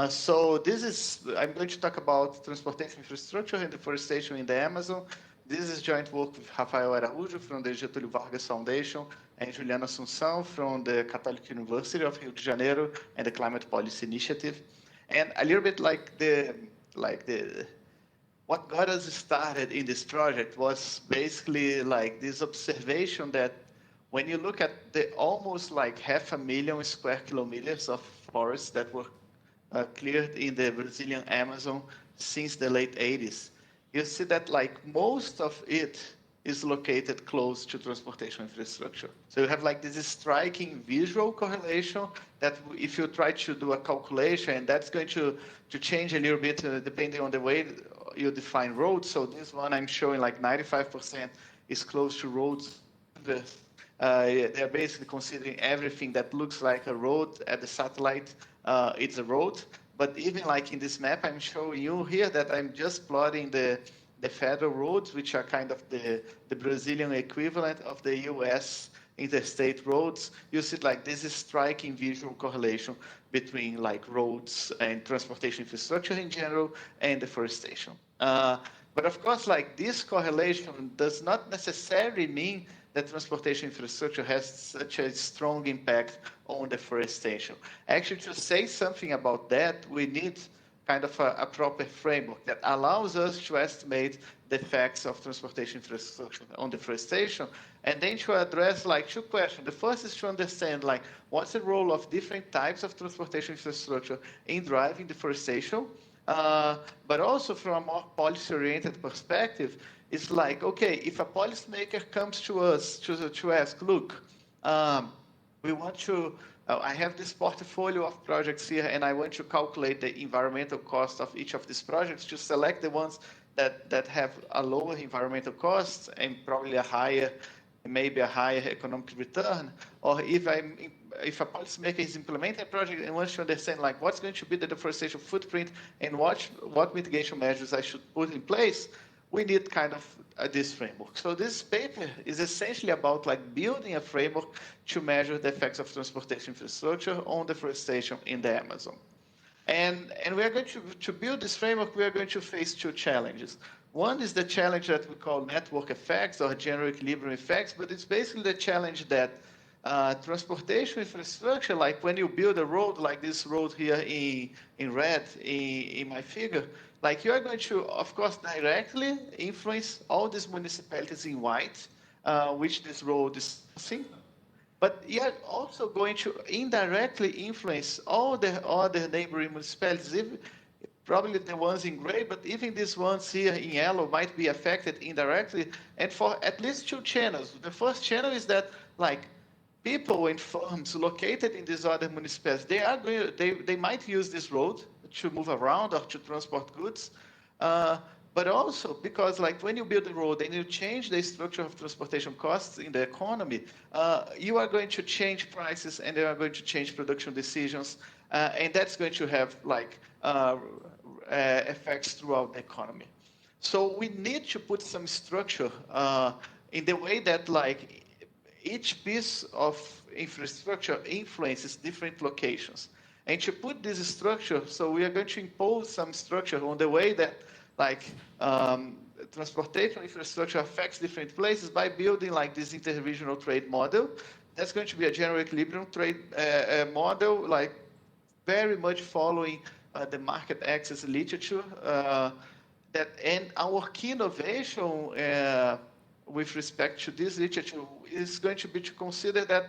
So I'm going to talk about transportation infrastructure and deforestation in the Amazon. This is joint work with Rafael Araújo from the Getúlio Vargas Foundation and Juliana Assunção from the Catholic University of Rio de Janeiro and the Climate Policy Initiative. And a little bit what got us started in this project was basically like this observation that when you look at the almost like 500,000 square kilometers of forests that were cleared in the Brazilian Amazon since the late 80s, you see that like most of it is located close to transportation infrastructure. So you have like this striking visual correlation that if you try to do a calculation, and that's going to change a little bit depending on the way you define roads. So this one I'm showing like 95% is close to roads. They're basically considering everything that looks like a road at the satellite, it's a road. But even like in this map, I'm showing you here that I'm just plotting the federal roads, which are kind of the Brazilian equivalent of the US interstate roads. You see like this is striking visual correlation between like roads and transportation infrastructure in general and deforestation. But of course, like this correlation does not necessarily mean that transportation infrastructure has such a strong impact on deforestation. Actually, to say something about that, we need kind of a proper framework that allows us to estimate the effects of transportation infrastructure on deforestation, and then to address like two questions. The first is to understand like what's the role of different types of transportation infrastructure in driving deforestation, but also from a more policy-oriented perspective, it's like, okay, if a policymaker comes to us to ask, look, we want to, I have this portfolio of projects here, and I want to calculate the environmental cost of each of these projects to select the ones that have a lower environmental cost and probably maybe a higher economic return. Or if a policymaker is implementing a project and wants to understand like what's going to be the deforestation footprint and what mitigation measures I should put in place, we need kind of this framework. So this paper is essentially about like building a framework to measure the effects of transportation infrastructure on deforestation in the Amazon. And we are going to build this framework, we are going to face two challenges. One is the challenge that we call network effects or general equilibrium effects, but it's basically the challenge that transportation infrastructure, like when you build a road like this road here in red in my figure, like you are going to, of course, directly influence all these municipalities in white, which this road is seeing. But you are also going to indirectly influence all the other neighboring municipalities, probably the ones in gray, but even these ones here in yellow might be affected indirectly, and for at least two channels. The first channel is that, like, people and firms located in these other municipalities, they might use this road to move around or to transport goods, but also because like when you build a road and you change the structure of transportation costs in the economy, you are going to change prices and you are going to change production decisions, and that's going to have like effects throughout the economy. So we need to put some structure in the way that like each piece of infrastructure influences different locations. And to put this structure, so we are going to impose some structure on the way that like transportation infrastructure affects different places by building like this interregional trade model. That's going to be a general equilibrium trade model, like very much following the market access literature. And our key innovation with respect to this literature is going to be to consider that,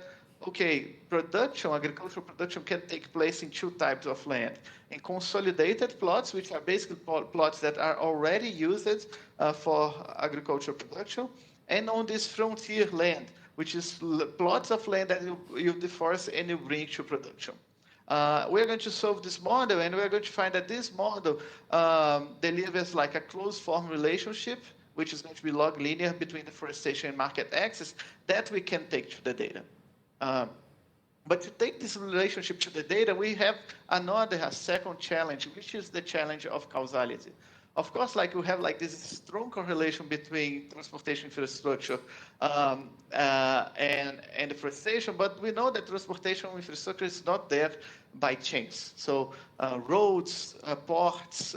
okay, agricultural production can take place in two types of land. In consolidated plots, which are basically plots that are already used for agricultural production, and on this frontier land, which is plots of land that you deforest and you bring to production. We're going to solve this model, and we're going to find that this model delivers like a closed form relationship, which is going to be log linear between deforestation and market access, that we can take to the data. But to take this relationship to the data, we have a second challenge, which is the challenge of causality. Of course, like we have like this strong correlation between transportation infrastructure and deforestation, but we know that transportation infrastructure is not there by chance. So roads, ports,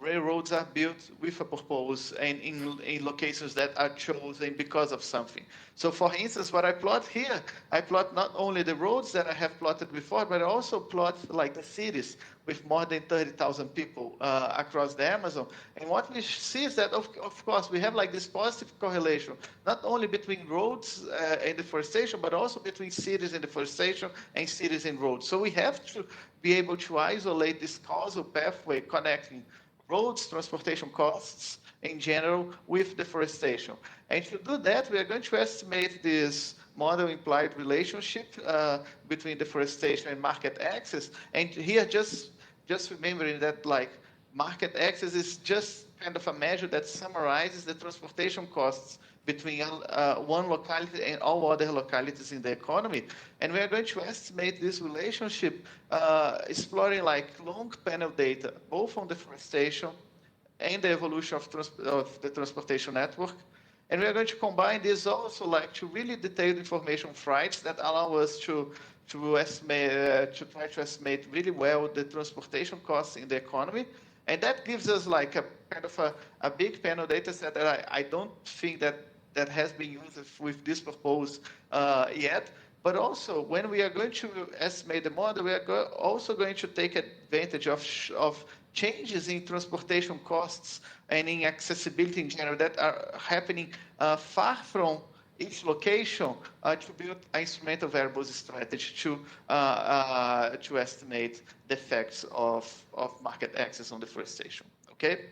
railroads are built with a purpose and in locations that are chosen because of something. So for instance, what I plot here, I plot not only the roads that I have plotted before, but I also plot like the cities with more than 30,000 people across the Amazon. And what we see is that, of course, we have like this positive correlation, not only between roads and deforestation, but also between cities and deforestation and cities and roads. So we have to be able to isolate this causal pathway connecting roads, transportation costs in general with deforestation. And to do that, we are going to estimate this model implied relationship between deforestation and market access. And here, just remembering that like market access is just kind of a measure that summarizes the transportation costs between one locality and all other localities in the economy. And we are going to estimate this relationship exploring like long panel data, both on deforestation and the evolution of the transportation network. And we are going to combine this also like to really detailed information flights that allow us to estimate, to try to estimate really well the transportation costs in the economy. And that gives us like a kind of a big panel data set that I don't think that has been used with this purpose yet. But also, when we are going to estimate the model, we are also going to take advantage of changes in transportation costs and in accessibility in general that are happening far from each location to build an instrumental variables strategy to estimate the effects of market access on deforestation. Okay?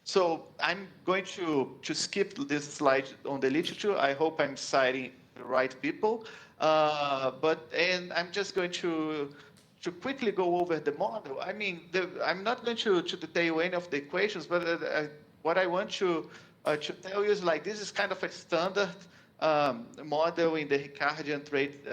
So I'm going to skip this slide on the literature. I hope I'm citing the right people. And I'm just going to quickly go over the model. I mean, I'm not going to detail any of the equations, but what I want to tell you is like this is kind of a standard model in the Ricardian trade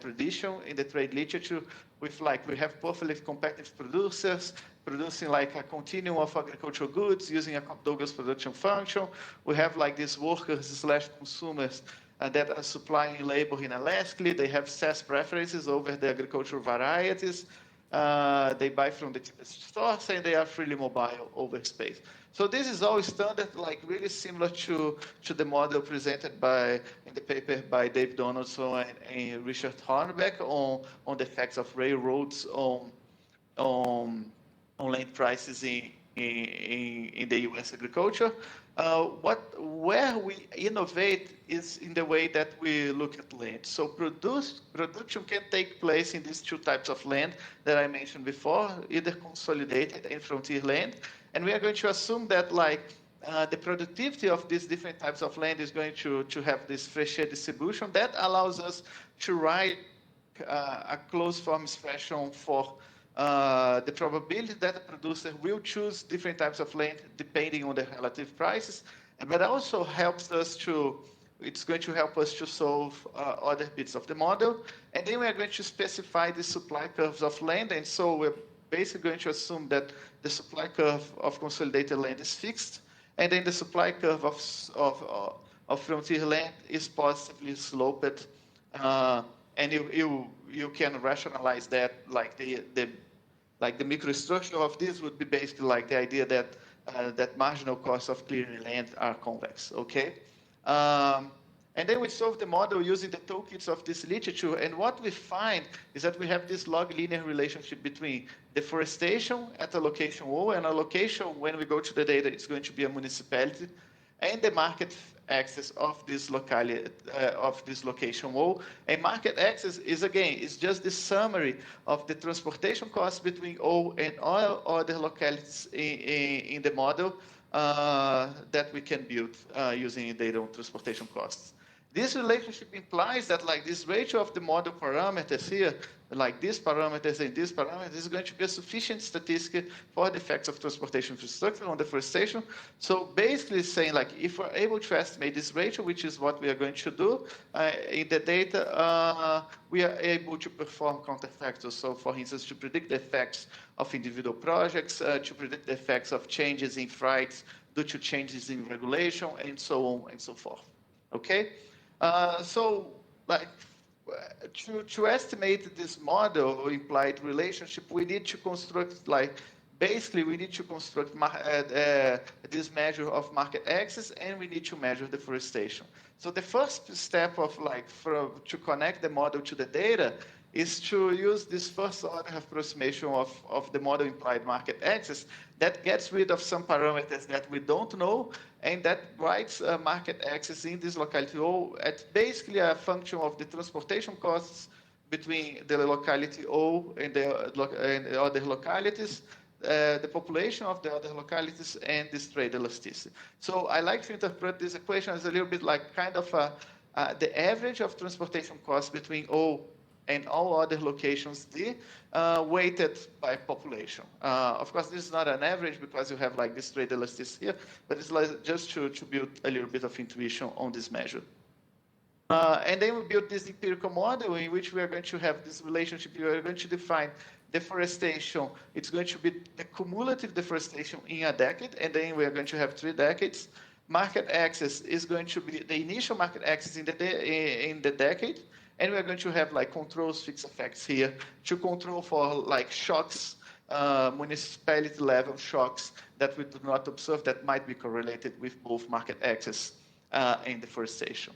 tradition, in the trade literature, with like we have perfectly competitive producers producing like a continuum of agricultural goods using a Douglas production function. We have like these workers / consumers that are supplying labor inelastically. They have SAS preferences over the agricultural varieties. They buy from the cheapest stores and they are freely mobile over space. So this is all standard, like really similar to the model presented in the paper by Dave Donaldson and Richard Hornbeck on the effects of railroads on land prices in the U.S. agriculture. Where we innovate is in the way that we look at land. So production can take place in these two types of land that I mentioned before, either consolidated and frontier land. And we are going to assume that like the productivity of these different types of land is going to have this Fréchet distribution that allows us to write a closed form expression for the probability that the producer will choose different types of land depending on the relative prices, but also helps us it's going to help us to solve other bits of the model. And then we are going to specify the supply curves of land. And so we're basically going to assume that the supply curve of consolidated land is fixed, and then the supply curve of frontier land is positively sloped. And you can rationalize that like the microstructure of this would be basically like the idea that marginal costs of clearing land are convex. Okay, and then we solve the model using the toolkits of this literature. And what we find is that we have this log linear relationship between deforestation at a location O, and a location when we go to the data, it's going to be a municipality, and the market access of this locality, of this location O. And market access is just the summary of the transportation costs between O and all other localities in the model that we can build using data on transportation costs. This relationship implies that like this ratio of the model parameters here, like these parameters and these parameters, is going to be a sufficient statistic for the effects of transportation infrastructure on deforestation. So basically saying like if we're able to estimate this ratio, which is what we are going to do in the data, we are able to perform counterfactors. So for instance, to predict the effects of individual projects, to predict the effects of changes in freights due to changes in regulation, and so on and so forth. Okay? So, like, to estimate this model implied relationship, we need to construct, like, basically we need to construct this measure of market access, and we need to measure deforestation. So the first step of, like, to connect the model to the data is to use this first order approximation of the model implied market access that gets rid of some parameters that we don't know, and that writes market access in this locality O at basically a function of the transportation costs between the locality O and the other localities, the population of the other localities, and this trade elasticity. So I like to interpret this equation as a little bit like kind of the average of transportation costs between O and all other locations D, weighted by population. Of course, this is not an average because you have like this trade elasticity here, but it's like just to build a little bit of intuition on this measure. And then we built this empirical model in which we are going to have this relationship. We are going to define deforestation. It's going to be the cumulative deforestation in a decade, and then we are going to have 3 decades. Market access is going to be the initial market access in the decade, and we're going to have like controls, fixed effects here to control for like shocks, municipality level shocks that we do not observe that might be correlated with both market access and deforestation.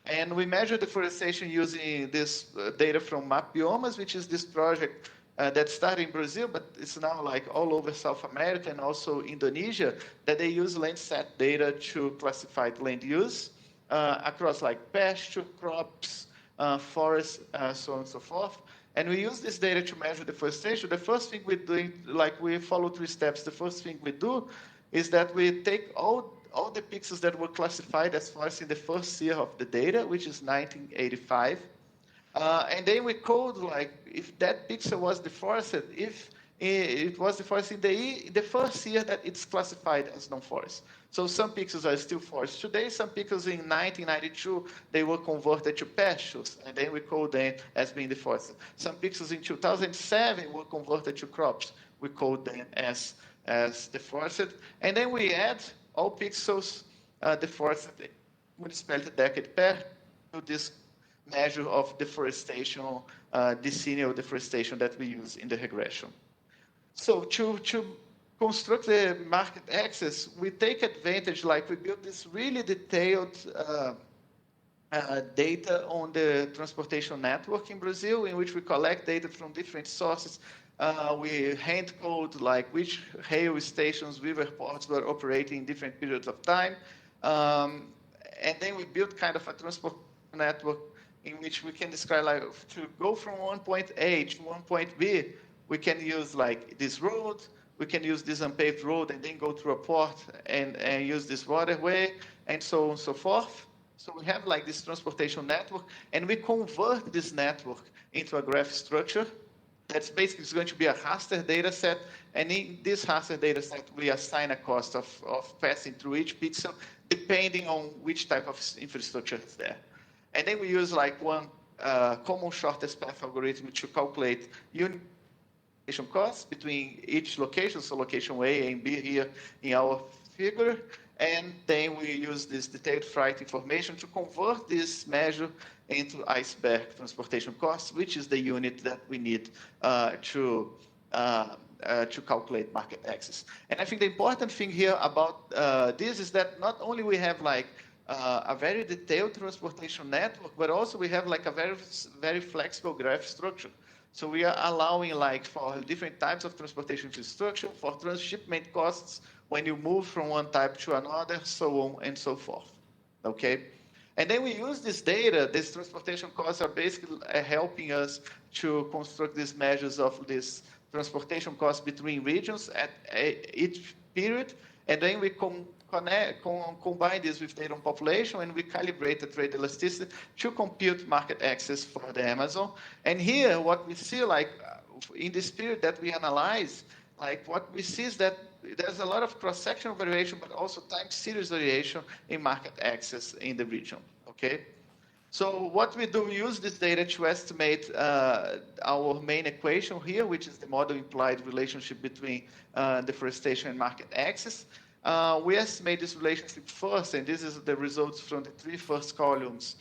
And we measure deforestation using this data from Map Biomas, which is this project that started in Brazil, but it's now like all over South America and also Indonesia, that they use Landsat data to classify land use across like pasture, crops, forests, so on and so forth. And we use this data to measure deforestation. The first thing we're doing, like we follow 3 steps. The first thing we do is that we take all the pixels that were classified as forests in the first year of the data, which is 1985. And then we code like if that pixel was deforested, if it was deforested in the first year that it's classified as non-forest. So some pixels are still forest today. Some pixels in 1992, they were converted to pastures, and then we code them as being deforested. Some pixels in 2007 were converted to crops. We code them as deforested. And then we add all pixels deforested municipality decade pair to this measure of deforestation, decennial deforestation that we use in the regression. So to construct the market access, we take advantage, like we built this really detailed data on the transportation network in Brazil, in which we collect data from different sources. We hand code like which rail stations, river ports were operating in different periods of time. And then we built kind of a transport network in which we can describe like to go from one point A to one point B, we can use like this road, we can use this unpaved road and then go through a port and use this waterway and so on and so forth. So we have like this transportation network, and we convert this network into a graph structure that's basically going to be a raster data set, and in this raster data set, we assign a cost of passing through each pixel depending on which type of infrastructure is there. And then we use like one common shortest path algorithm to calculate unit costs between each location, so location A and B here in our figure, and then we use this detailed freight information to convert this measure into iceberg transportation costs, which is the unit that we need to calculate market access. And I think the important thing here about this is that not only we have like a very detailed transportation network, but also we have like a very flexible graph structure. So we are allowing like for different types of transportation infrastructure, for transshipment costs when you move from one type to another, so on and so forth. Okay? And then we use this data, these transportation costs are basically helping us to construct these measures of this transportation costs between regions at each period, and then we combine this with data on population, and we calibrate the trade elasticity to compute market access for the Amazon. And here, what we see, like in this period that we analyze, like what we see is that there's a lot of cross-sectional variation, but also time series variation in market access in the region. Okay. So what we do, we use this data to estimate our main equation here, which is the model implied relationship between deforestation and market access. We estimate this relationship first, and this is the results from the 3 first columns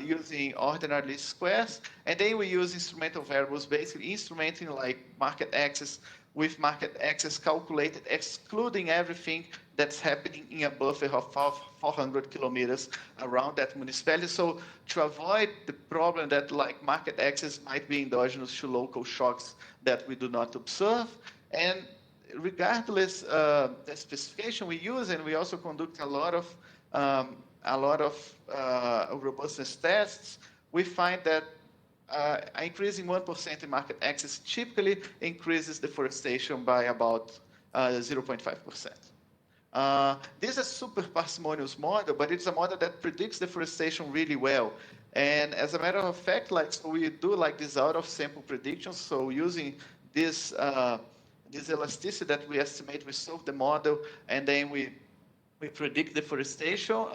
using ordinary least squares. And then we use instrumental variables, basically instrumenting like market access with market access calculated, excluding everything that's happening in a buffer of 400 kilometers around that municipality. So to avoid the problem that like market access might be endogenous to local shocks that we do not observe. And regardless the specification we use, and we also conduct a lot of robustness tests, we find that increasing 1% in market access typically increases deforestation by about 0.5%. This is a super parsimonious model, but it's a model that predicts deforestation really well. And as a matter of fact, like so we do like this out of sample predictions. So using this elasticity that we estimate, we solve the model, and then we predict deforestation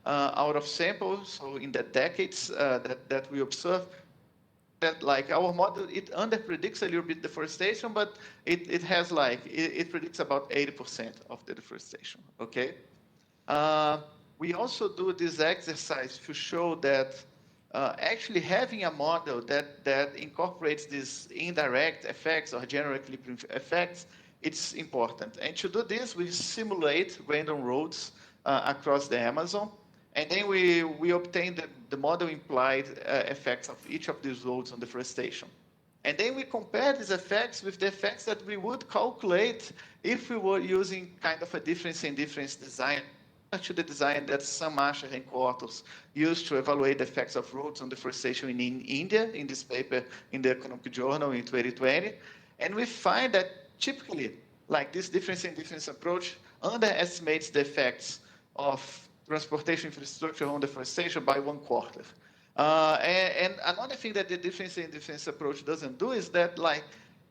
out of samples. So in the decades that we observe, that like our model, it underpredicts a little bit deforestation, but it has like, it predicts about 80% of the deforestation, okay? We also do this exercise to show that actually having a model that incorporates these indirect effects or general equilibrium effects, it's important. And to do this, we simulate random roads across the Amazon. And then we obtain the model implied effects of each of these roads on deforestation. And then we compare these effects with the effects that we would calculate if we were using kind of a difference in difference design, to the design that some Marshall headquarters used to evaluate the effects of roads on deforestation in India, in this paper in the Economic Journal in 2020. And we find that typically, like this difference in difference approach underestimates the effects of transportation infrastructure on deforestation by 1/4. And another thing that the difference in difference approach doesn't do is that like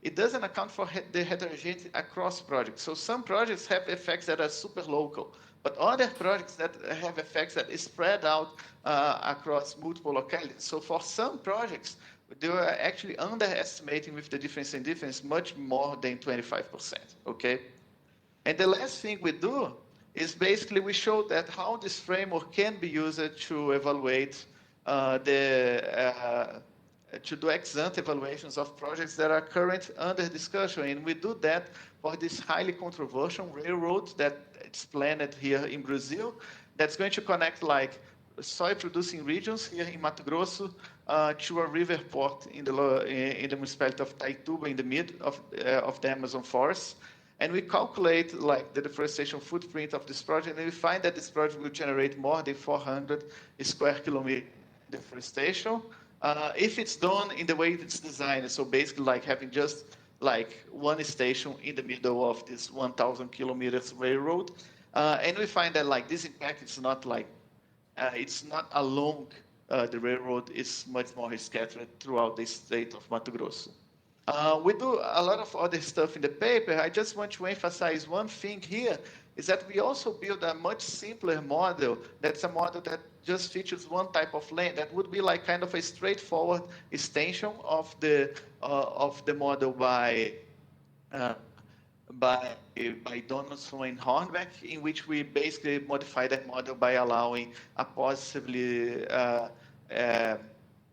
it doesn't account for the heterogeneity across projects. So some projects have effects that are super local, but other projects that have effects that is spread out across multiple localities. So for some projects, they were actually underestimating with the difference in difference much more than 25%, okay? And the last thing we do is basically we show that how this framework can be used to evaluate to do ex-ante evaluations of projects that are currently under discussion. And we do that for this highly controversial railroad that it's planned here in Brazil, that's going to connect like soy-producing regions here in Mato Grosso to a river port in the municipality of Taituba in the mid of the Amazon forest. And we calculate like the deforestation footprint of this project, and we find that this project will generate more than 400 square kilometers deforestation if it's done in the way it's designed. So basically like having just like one station in the middle of this 1,000 kilometers railroad. And we find that like this impact is not like, it's not along the railroad, it's much more scattered throughout the state of Mato Grosso. We do a lot of other stuff in the paper. I just want to emphasize one thing here, is that we also build a much simpler model. That's a model that just features one type of land. That would be like kind of a straightforward extension of the model by Donaldson and Hornbeck, in which we basically modify that model by allowing a positively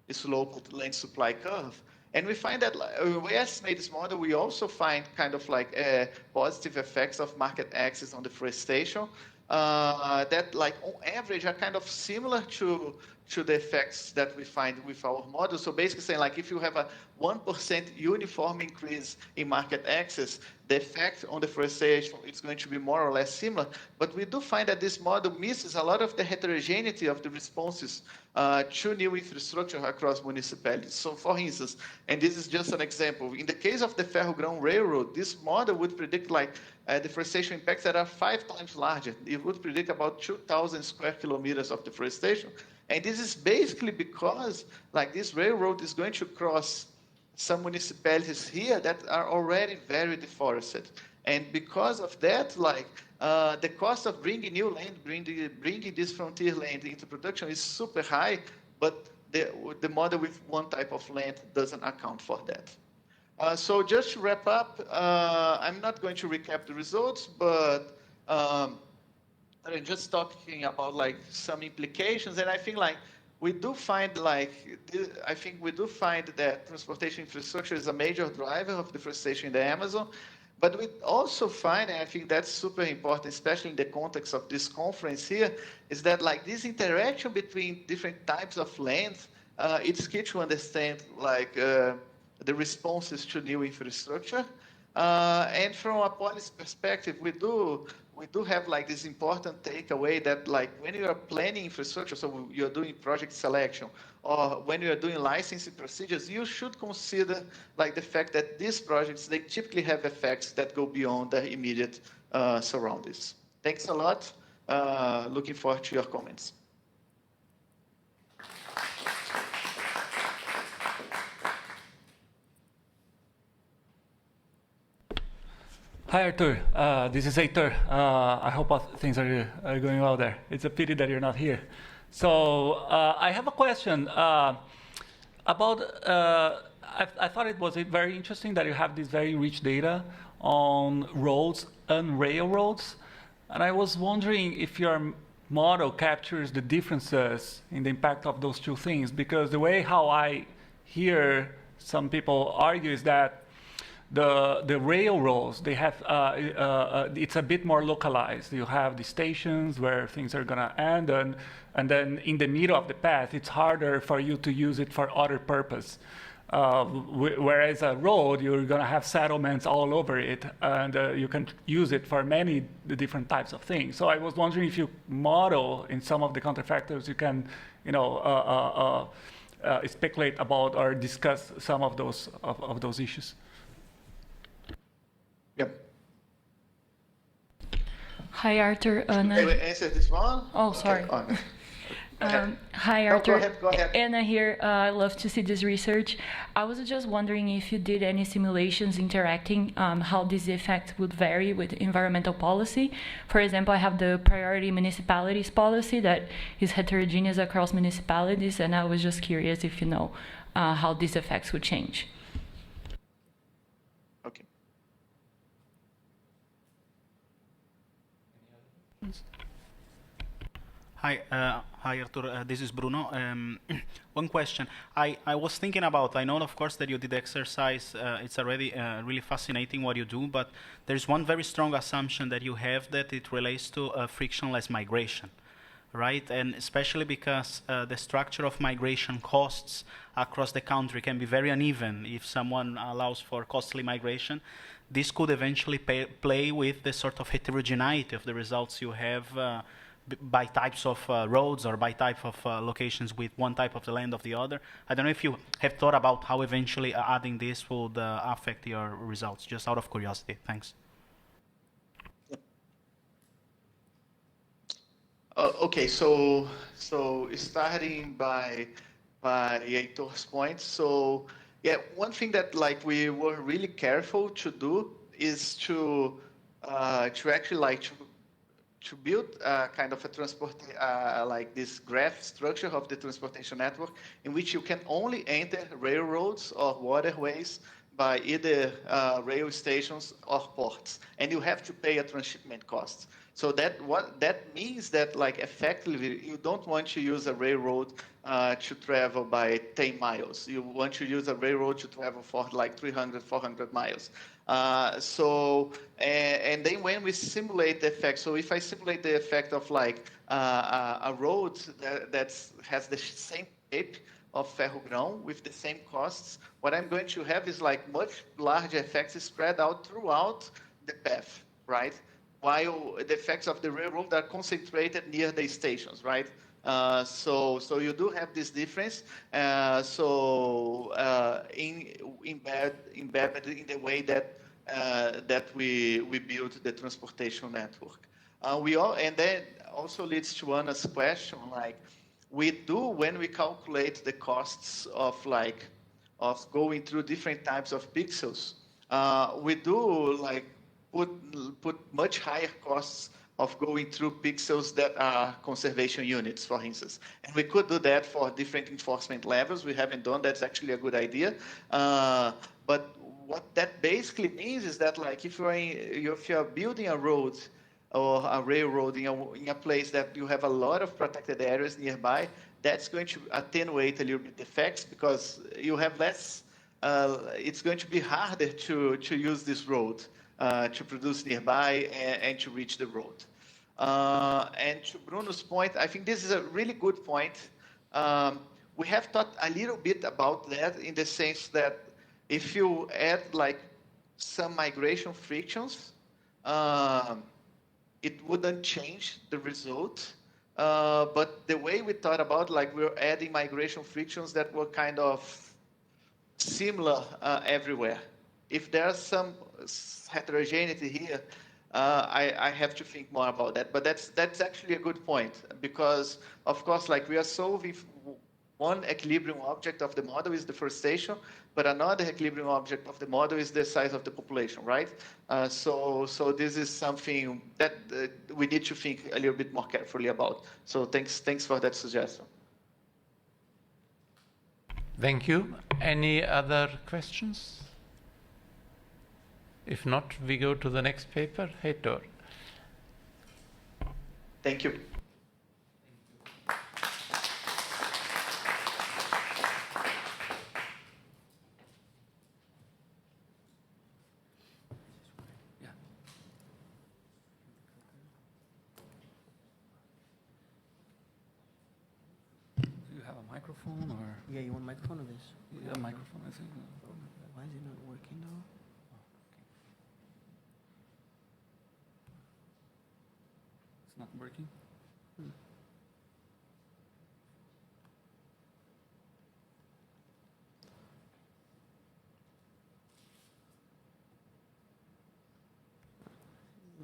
sloped land supply curve. And we find that when we estimate this model, we also find kind of like positive effects of market access on deforestation that like on average are kind of similar to to the effects that we find with our model. So basically saying like if you have a 1% uniform increase in market access, the effect on deforestation is going to be more or less similar. But we do find that this model misses a lot of the heterogeneity of the responses to new infrastructure across municipalities. So for instance, and this is just an example, in the case of the Ferrogrão Railroad, this model would predict like deforestation impacts that are 5 times larger. It would predict about 2,000 square kilometers of deforestation. And this is basically because like this railroad is going to cross some municipalities here that are already very deforested. And because of that, like the cost of bringing new land, bringing this frontier land into production is super high, but the model with one type of land doesn't account for that. So just to wrap up, I'm not going to recap the results, but I'm just talking about like some implications, and I think like we do find like that transportation infrastructure is a major driver of deforestation in the Amazon, but we also find, and I think that's super important, especially in the context of this conference here, is that like this interaction between different types of land, it's key to understand like the responses to new infrastructure, and from a policy perspective, we do have like this important takeaway that like when you are planning infrastructure, so you're doing project selection, or when you are doing licensing procedures, you should consider like the fact that these projects, they typically have effects that go beyond the immediate surroundings. Thanks a lot. Looking forward to your comments. Hi, Arthur. This is Heitor. I hope things are going well there. It's a pity that you're not here. So I have a question about, I thought it was very interesting that you have this very rich data on roads and railroads. And I was wondering if your model captures the differences in the impact of those two things, because the way how I hear some people argue is that the railroads, they have, it's a bit more localized. You have the stations where things are gonna end, and then in the middle of the path, it's harder for you to use it for other purpose. Whereas a road, you're gonna have settlements all over it, and you can use it for many different types of things. So I was wondering if you model in some of the counterfactors, you can, speculate about or discuss some of those issues. Yep. Hi, Arthur. Can we answer this one? Oh, sorry. Okay. Hi, Arthur. Go ahead. Anna here. I love to see this research. I was just wondering if you did any simulations interacting, how this effect would vary with environmental policy. For example, I have the priority municipalities policy that is heterogeneous across municipalities, and I was just curious if you know how these effects would change. Okay. Hi, Arthur. This is Bruno. One question. I was thinking about, I know, of course, that you did the exercise. It's already really fascinating what you do, but there's one very strong assumption that you have that it relates to frictionless migration, right? And especially because the structure of migration costs across the country can be very uneven. If someone allows for costly migration, this could eventually play with the sort of heterogeneity of the results you have by types of roads or by type of locations with one type of the land of the other. I don't know if you have thought about how eventually adding this would affect your results, just out of curiosity. Thanks. Okay, so starting by Heitor's point. So yeah, one thing that like we were really careful to do is to actually to build kind of a transport, like this graph structure of the transportation network in which you can only enter railroads or waterways by either rail stations or ports, and you have to pay a transshipment cost. So that means that like effectively you don't want to use a railroad to travel by 10 miles. You want to use a railroad to travel for like 300, 400 miles. And then when we simulate the effect, so if I simulate the effect of like a road that has the same shape of ferrogrão with the same costs, what I'm going to have is like much larger effects spread out throughout the path, right? While the effects of the railroad are concentrated near the stations, right? So you do have this difference. Embedded in the way that we build the transportation network. And then also leads to Anna's question, like we do when we calculate the costs of going through different types of pixels, we do like put much higher costs of going through pixels that are conservation units, for instance. And we could do that for different enforcement levels. We haven't done, that's actually a good idea. But what that basically means is that like if you're building a road or a railroad in a place that you have a lot of protected areas nearby, that's going to attenuate a little bit the effects because you have less, it's going to be harder to use this road to produce nearby and to reach the road. And to Bruno's point, I think this is a really good point. We have thought a little bit about that in the sense that if you add like some migration frictions, it wouldn't change the result. But the way we thought about, like we're adding migration frictions that were kind of similar everywhere. If there's some heterogeneity here, I have to think more about that. But that's actually a good point because, of course, like we are solving one equilibrium object of the model is deforestation, but another equilibrium object of the model is the size of the population, right? So this is something that we need to think a little bit more carefully about. So thanks for that suggestion. Thank you. Any other questions? If not, we go to the next paper. Heitor. Thank you. Microphone or? Yeah, you want a microphone or this? Yeah, microphone, I think. Why is it not working though? It's not working? Let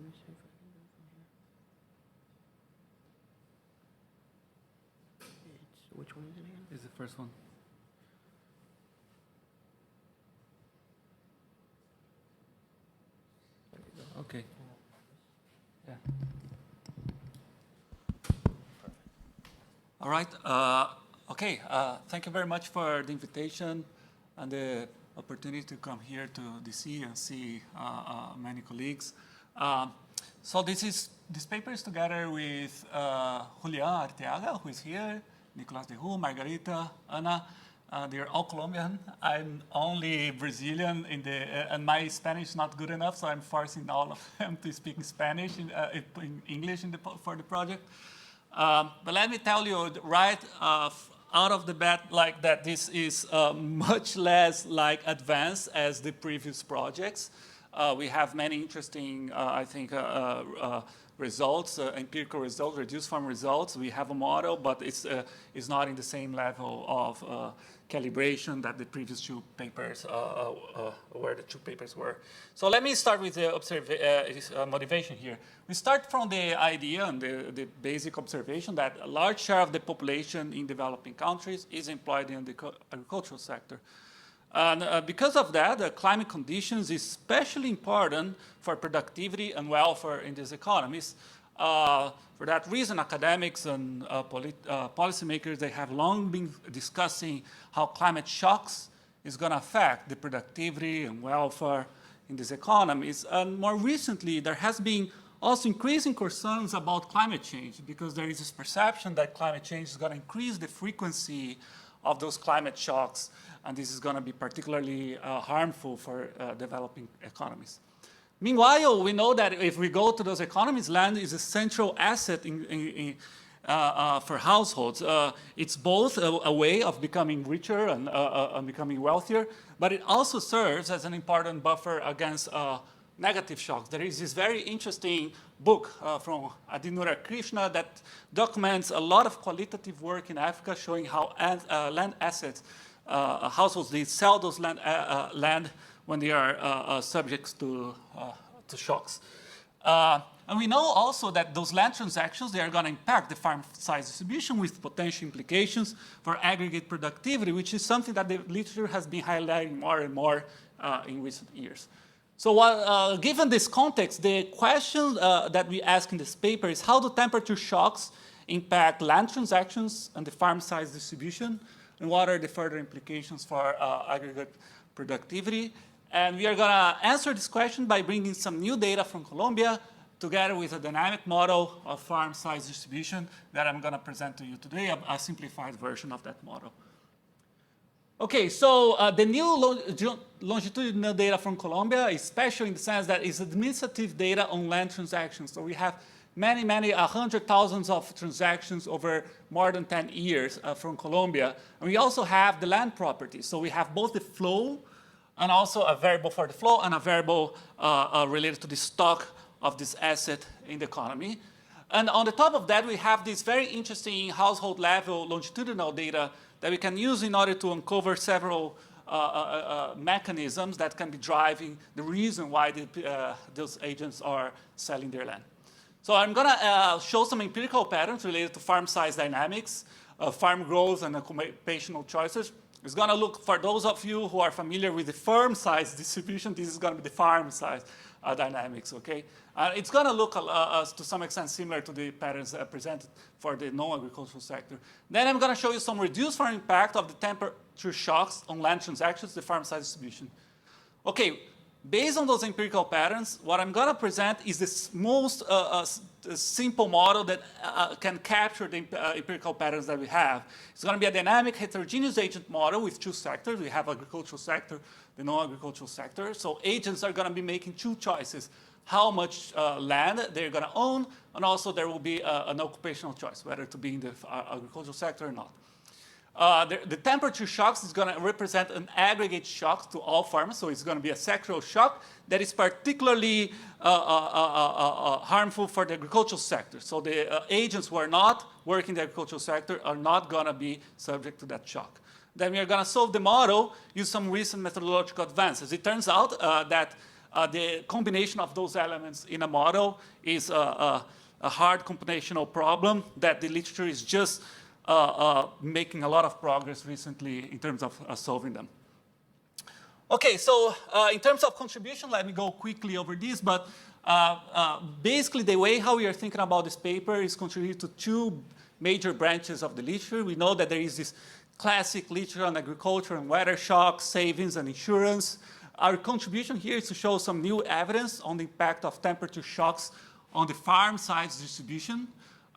me see if I can do it from here. Which one is it again? Is the first one. Okay. Yeah. All right. Okay. Thank you very much for the invitation and the opportunity to come here to DC and see many colleagues. So this paper is together with Julian Arteaga, who is here, Nicolas de Hu, Margarita, Ana. They're all Colombian. I'm only Brazilian, and my Spanish is not good enough, so I'm forcing all of them to speak in Spanish, in English for the project. But let me tell you right out of the bat, like that this is much less like advanced as the previous projects. We have many interesting, I think, results, empirical results, reduced form results. We have a model, but it's not in the same level of calibration that the previous two papers, where the two papers were. So let me start with the motivation here. We start from the idea and the basic observation that a large share of the population in developing countries is employed in the agricultural sector. And because of that, the climate conditions is especially important for productivity and welfare in these economies. For that reason, academics and policymakers, they have long been discussing how climate shocks is going to affect the productivity and welfare in these economies. And more recently, there has been also increasing concerns about climate change because there is this perception that climate change is going to increase the frequency of those climate shocks, and this is going to be particularly harmful for developing economies. Meanwhile, we know that if we go to those economies, land is a central asset for households. It's both a way of becoming richer and becoming wealthier, but it also serves as an important buffer against negative shocks. There is this very interesting book from Adinura Krishna that documents a lot of qualitative work in Africa showing how land assets, households, they sell those land when they are subject to shocks. And we know also that those land transactions, they are going to impact the farm size distribution with potential implications for aggregate productivity, which is something that the literature has been highlighting more and more in recent years. So given this context, the question that we ask in this paper is how do temperature shocks impact land transactions and the farm size distribution, and what are the further implications for aggregate productivity? And we are going to answer this question by bringing some new data from Colombia together with a dynamic model of farm size distribution that I'm going to present to you today, a simplified version of that model. Okay, so the new longitudinal data from Colombia is special in the sense that it's administrative data on land transactions. So we have many hundred thousands of transactions over more than 10 years from Colombia. And we also have the land properties. So we have both the flow and also a variable for the flow and a variable related to the stock of this asset in the economy. And on the top of that, we have this very interesting household level longitudinal data that we can use in order to uncover several mechanisms that can be driving the reason why those agents are selling their land. So I'm going to show some empirical patterns related to farm size dynamics, farm growth, and occupational choices. It's going to look, for those of you who are familiar with the firm size distribution, this is going to be the farm size dynamics, okay? It's going to look to some extent similar to the patterns presented for the non-agricultural sector. Then I'm going to show you some reduced farm impact of the temperature shocks on land transactions, the farm size distribution. Okay, based on those empirical patterns, what I'm going to present is this most simple model that can capture the empirical patterns that we have. It's going to be a dynamic heterogeneous agent model with two sectors. We have agricultural sector, the non-agricultural sector. So agents are going to be making two choices: how much land they're going to own, and also there will be an occupational choice, whether to be in the agricultural sector or not. The temperature shocks is going to represent an aggregate shock to all farmers, so it's going to be a sectoral shock that is particularly harmful for the agricultural sector. So the agents who are not working in the agricultural sector are not going to be subject to that shock. Then we are going to solve the model, use some recent methodological advances. It turns out that the combination of those elements in a model is a hard computational problem that the literature is just making a lot of progress recently in terms of solving them. Okay, so in terms of contribution, let me go quickly over this, but basically the way how we are thinking about this paper is contributed to two major branches of the literature. We know that there is this classic literature on agriculture and weather shocks, savings, and insurance. Our contribution here is to show some new evidence on the impact of temperature shocks on the farm size distribution.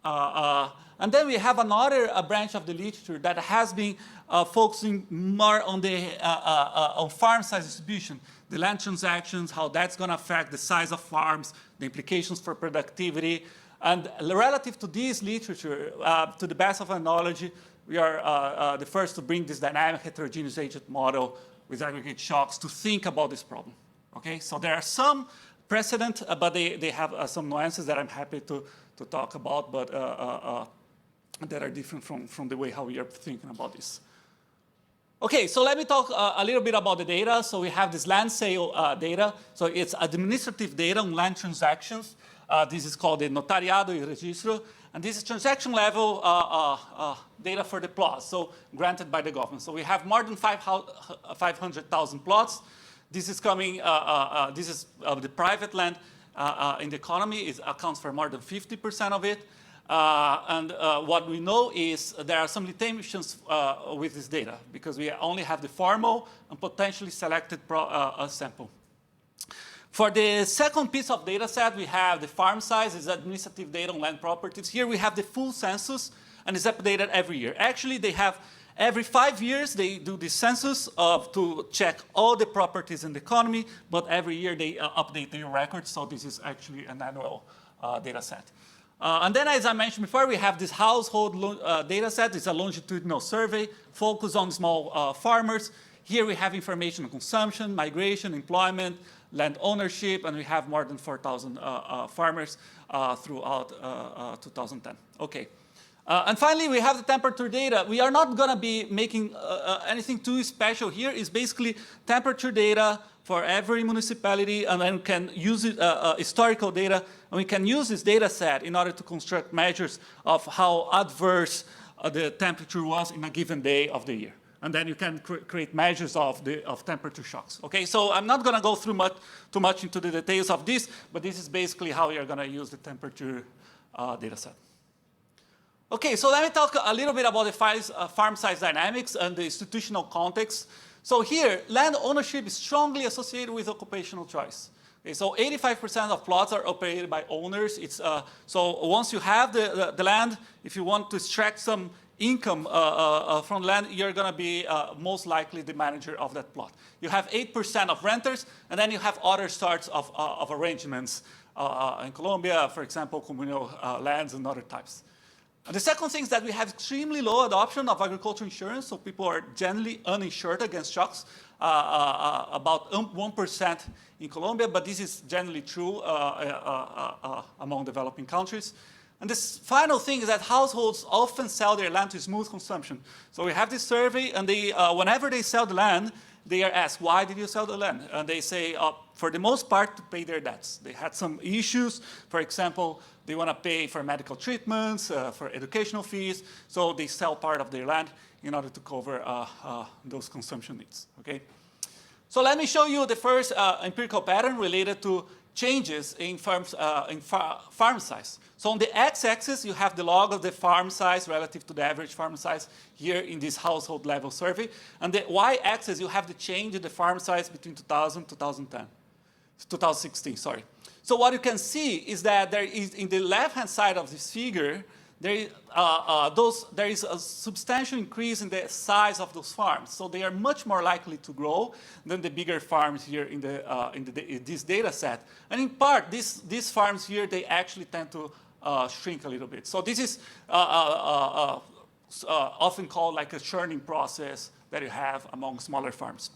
And then we have another branch of the literature that has been focusing more on the on farm size distribution, the land transactions, how that's going to affect the size of farms, the implications for productivity. And relative to this literature, to the best of our knowledge, we are the first to bring this dynamic heterogeneous agent model with aggregate shocks to think about this problem. Okay, so there are some precedent, but they have some nuances that I'm happy to talk about, but that are different from the way how we are thinking about this. Okay, so let me talk a little bit about the data. So we have this land sale data. So it's administrative data on land transactions. This is called the notariado y registro. And this is transaction level data for the plots, so granted by the government. So we have more than 500,000 plots. This is coming, this is the private land in the economy. It accounts for more than 50% of it. And what we know is there are some limitations with this data because we only have the formal and potentially selected sample. For the second piece of data set, we have the farm size, is administrative data on land properties. Here we have the full census, and it's updated every year. Actually, they have Every 5 years, they do the census to check all the properties in the economy, but every year they update their records, so this is actually an annual data set. And then, as I mentioned before, we have this household data set. It's a longitudinal survey focused on small farmers. Here we have information on consumption, migration, employment, land ownership, and we have more than 4,000 farmers throughout 2010. Okay. And finally, we have the temperature data. We are not going to be making anything too special here. It's basically temperature data for every municipality, and then can use it, historical data, and we can use this data set in order to construct measures of how adverse the temperature was in a given day of the year. And then you can create measures of temperature shocks. Okay, so I'm not going to go through too much into the details of this, but this is basically how you're going to use the temperature data set. Okay, so let me talk a little bit about the farm size dynamics and the institutional context. So here, land ownership is strongly associated with occupational choice. Okay, so 85% of plots are operated by owners. So once you have the land, if you want to extract some income from land, you're going to be most likely the manager of that plot. You have 8% of renters, and then you have other sorts of arrangements. In Colombia, for example, communal lands and other types. And the second thing is that we have extremely low adoption of agricultural insurance, so people are generally uninsured against shocks, about 1% in Colombia, but this is generally true among developing countries. And this final thing is that households often sell their land to smooth consumption. So we have this survey, and whenever they sell the land, they are asked, why did you sell the land? And they say, for the most part, to pay their debts. They had some issues. For example, they want to pay for medical treatments, for educational fees, so they sell part of their land in order to cover those consumption needs. Okay? So let me show you the first empirical pattern related to changes in farm size. So on the x-axis, you have the log of the farm size relative to the average farm size here in this household level survey. And the y-axis, you have the change in the farm size between 2016, sorry. So what you can see is that there is, in the left-hand side of this figure, there is a substantial increase in the size of those farms. So they are much more likely to grow than the bigger farms here in this data set. And in part, these farms here, they actually tend to shrink a little bit. So this is often called like a churning process that you have among smaller farms.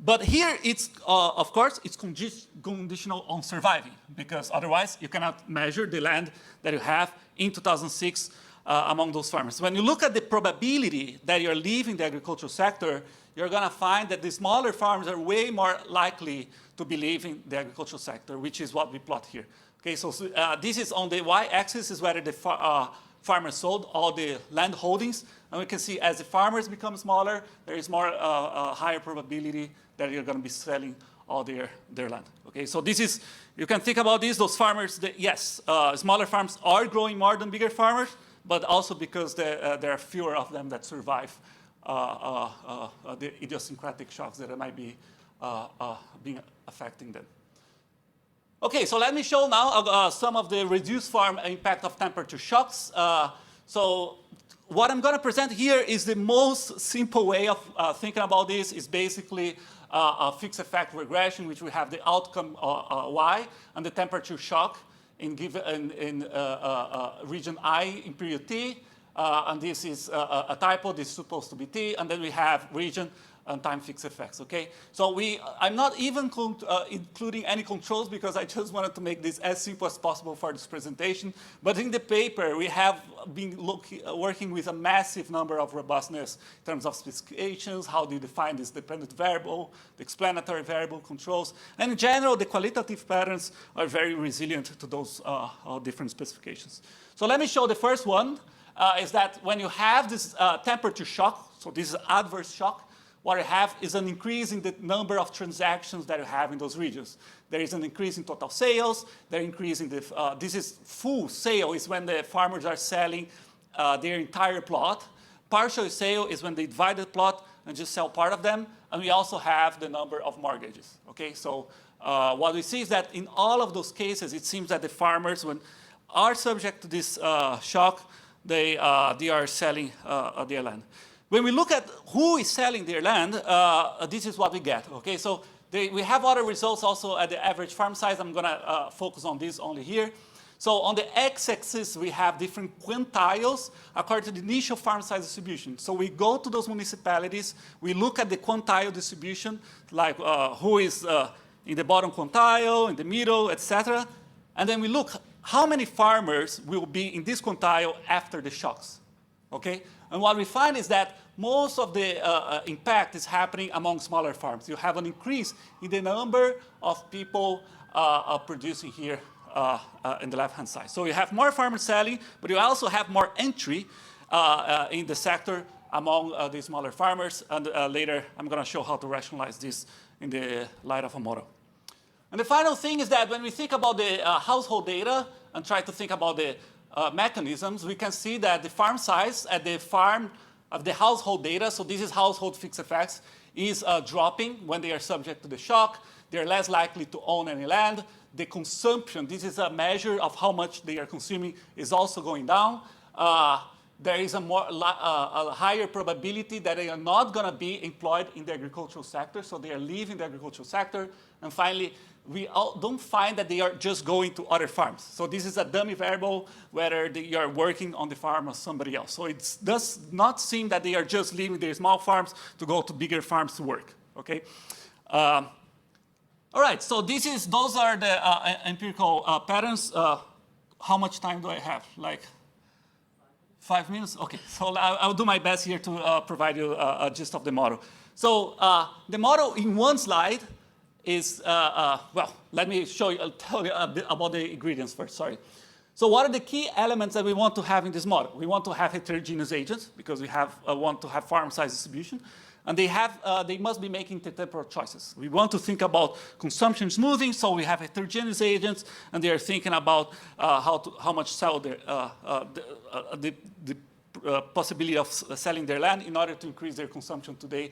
But here, it's, of course, it's conditional on surviving, because otherwise you cannot measure the land that you have in 2006 among those farmers. When you look at the probability that you're leaving the agricultural sector, you're going to find that the smaller farms are way more likely to be leaving the agricultural sector, which is what we plot here. Okay, so this is on the y-axis is whether the farmers sold all the land holdings, and we can see as the farmers become smaller, there is more higher probability that you're going to be selling all their land. Okay, so this is, you can think about this, those farmers, yes, smaller farms are growing more than bigger farmers, but also because there are fewer of them that survive the idiosyncratic shocks that might be being affecting them. Okay, so let me show now some of the reduced farm impact of temperature shocks. So what I'm going to present here is the most simple way of thinking about this. Is basically a fixed effect regression, which we have the outcome y and the temperature shock in region I in period t. And this is a typo. This is supposed to be t. And then we have region and time fixed effects, okay? So I'm not even including any controls because I just wanted to make this as simple as possible for this presentation. But in the paper, we have been working with a massive number of robustness in terms of specifications, how do you define this dependent variable, the explanatory variable controls. And in general, the qualitative patterns are very resilient to those different specifications. So let me show the first one, is that when you have this temperature shock, so this is adverse shock, what you have is an increase in the number of transactions that you have in those regions. There is an increase in total sales. There increase in this is full sale, is when the farmers are selling their entire plot. Partial sale is when they divide the plot and just sell part of them. And we also have the number of mortgages. Okay, so what we see is that in all of those cases, it seems that the farmers, when are subject to this shock, they are selling their land. when we look at who is selling their land, this is what we get. Okay, so we have other results also at the average farm size. I'm going to focus on this only here. So on the x-axis, we have different quintiles according to the initial farm size distribution. So we go to those municipalities, we look at the quintile distribution, like who is in the bottom quintile, in the middle, etc. And then we look how many farmers will be in this quintile after the shocks. Okay? And what we find is that most of the impact is happening among smaller farms. You have an increase in the number of people producing here in the left-hand side. So you have more farmers selling, but you also have more entry in the sector among the smaller farmers. And later, I'm going to show how to rationalize this in the light of a model. And the final thing is that when we think about the household data and try to think about the mechanisms, we can see that the farm size at the farm of the household data, so this is household fixed effects, is dropping when they are subject to the shock. They're less likely to own any land. The consumption, this is a measure of how much they are consuming, is also going down. There is a higher probability that they are not going to be employed in the agricultural sector, so they are leaving the agricultural sector. And finally, we don't find that they are just going to other farms. So this is a dummy variable, whether you are working on the farm or somebody else. So it does not seem that they are just leaving their small farms to go to bigger farms to work. Okay. All right, so those are the empirical patterns. How much time do I have? Like 5 minutes? Okay, so I'll do my best here to provide you a gist of the model. So the model in one slide is, well, let me show you, I'll tell you a bit about the ingredients first, sorry. So what are the key elements that we want to have in this model? We want to have heterogeneous agents because we want to have farm size distribution. And they must be making temporal choices. We want to think about consumption smoothing, so we have heterogeneous agents, and they are thinking about how much sell the possibility of selling their land in order to increase their consumption today,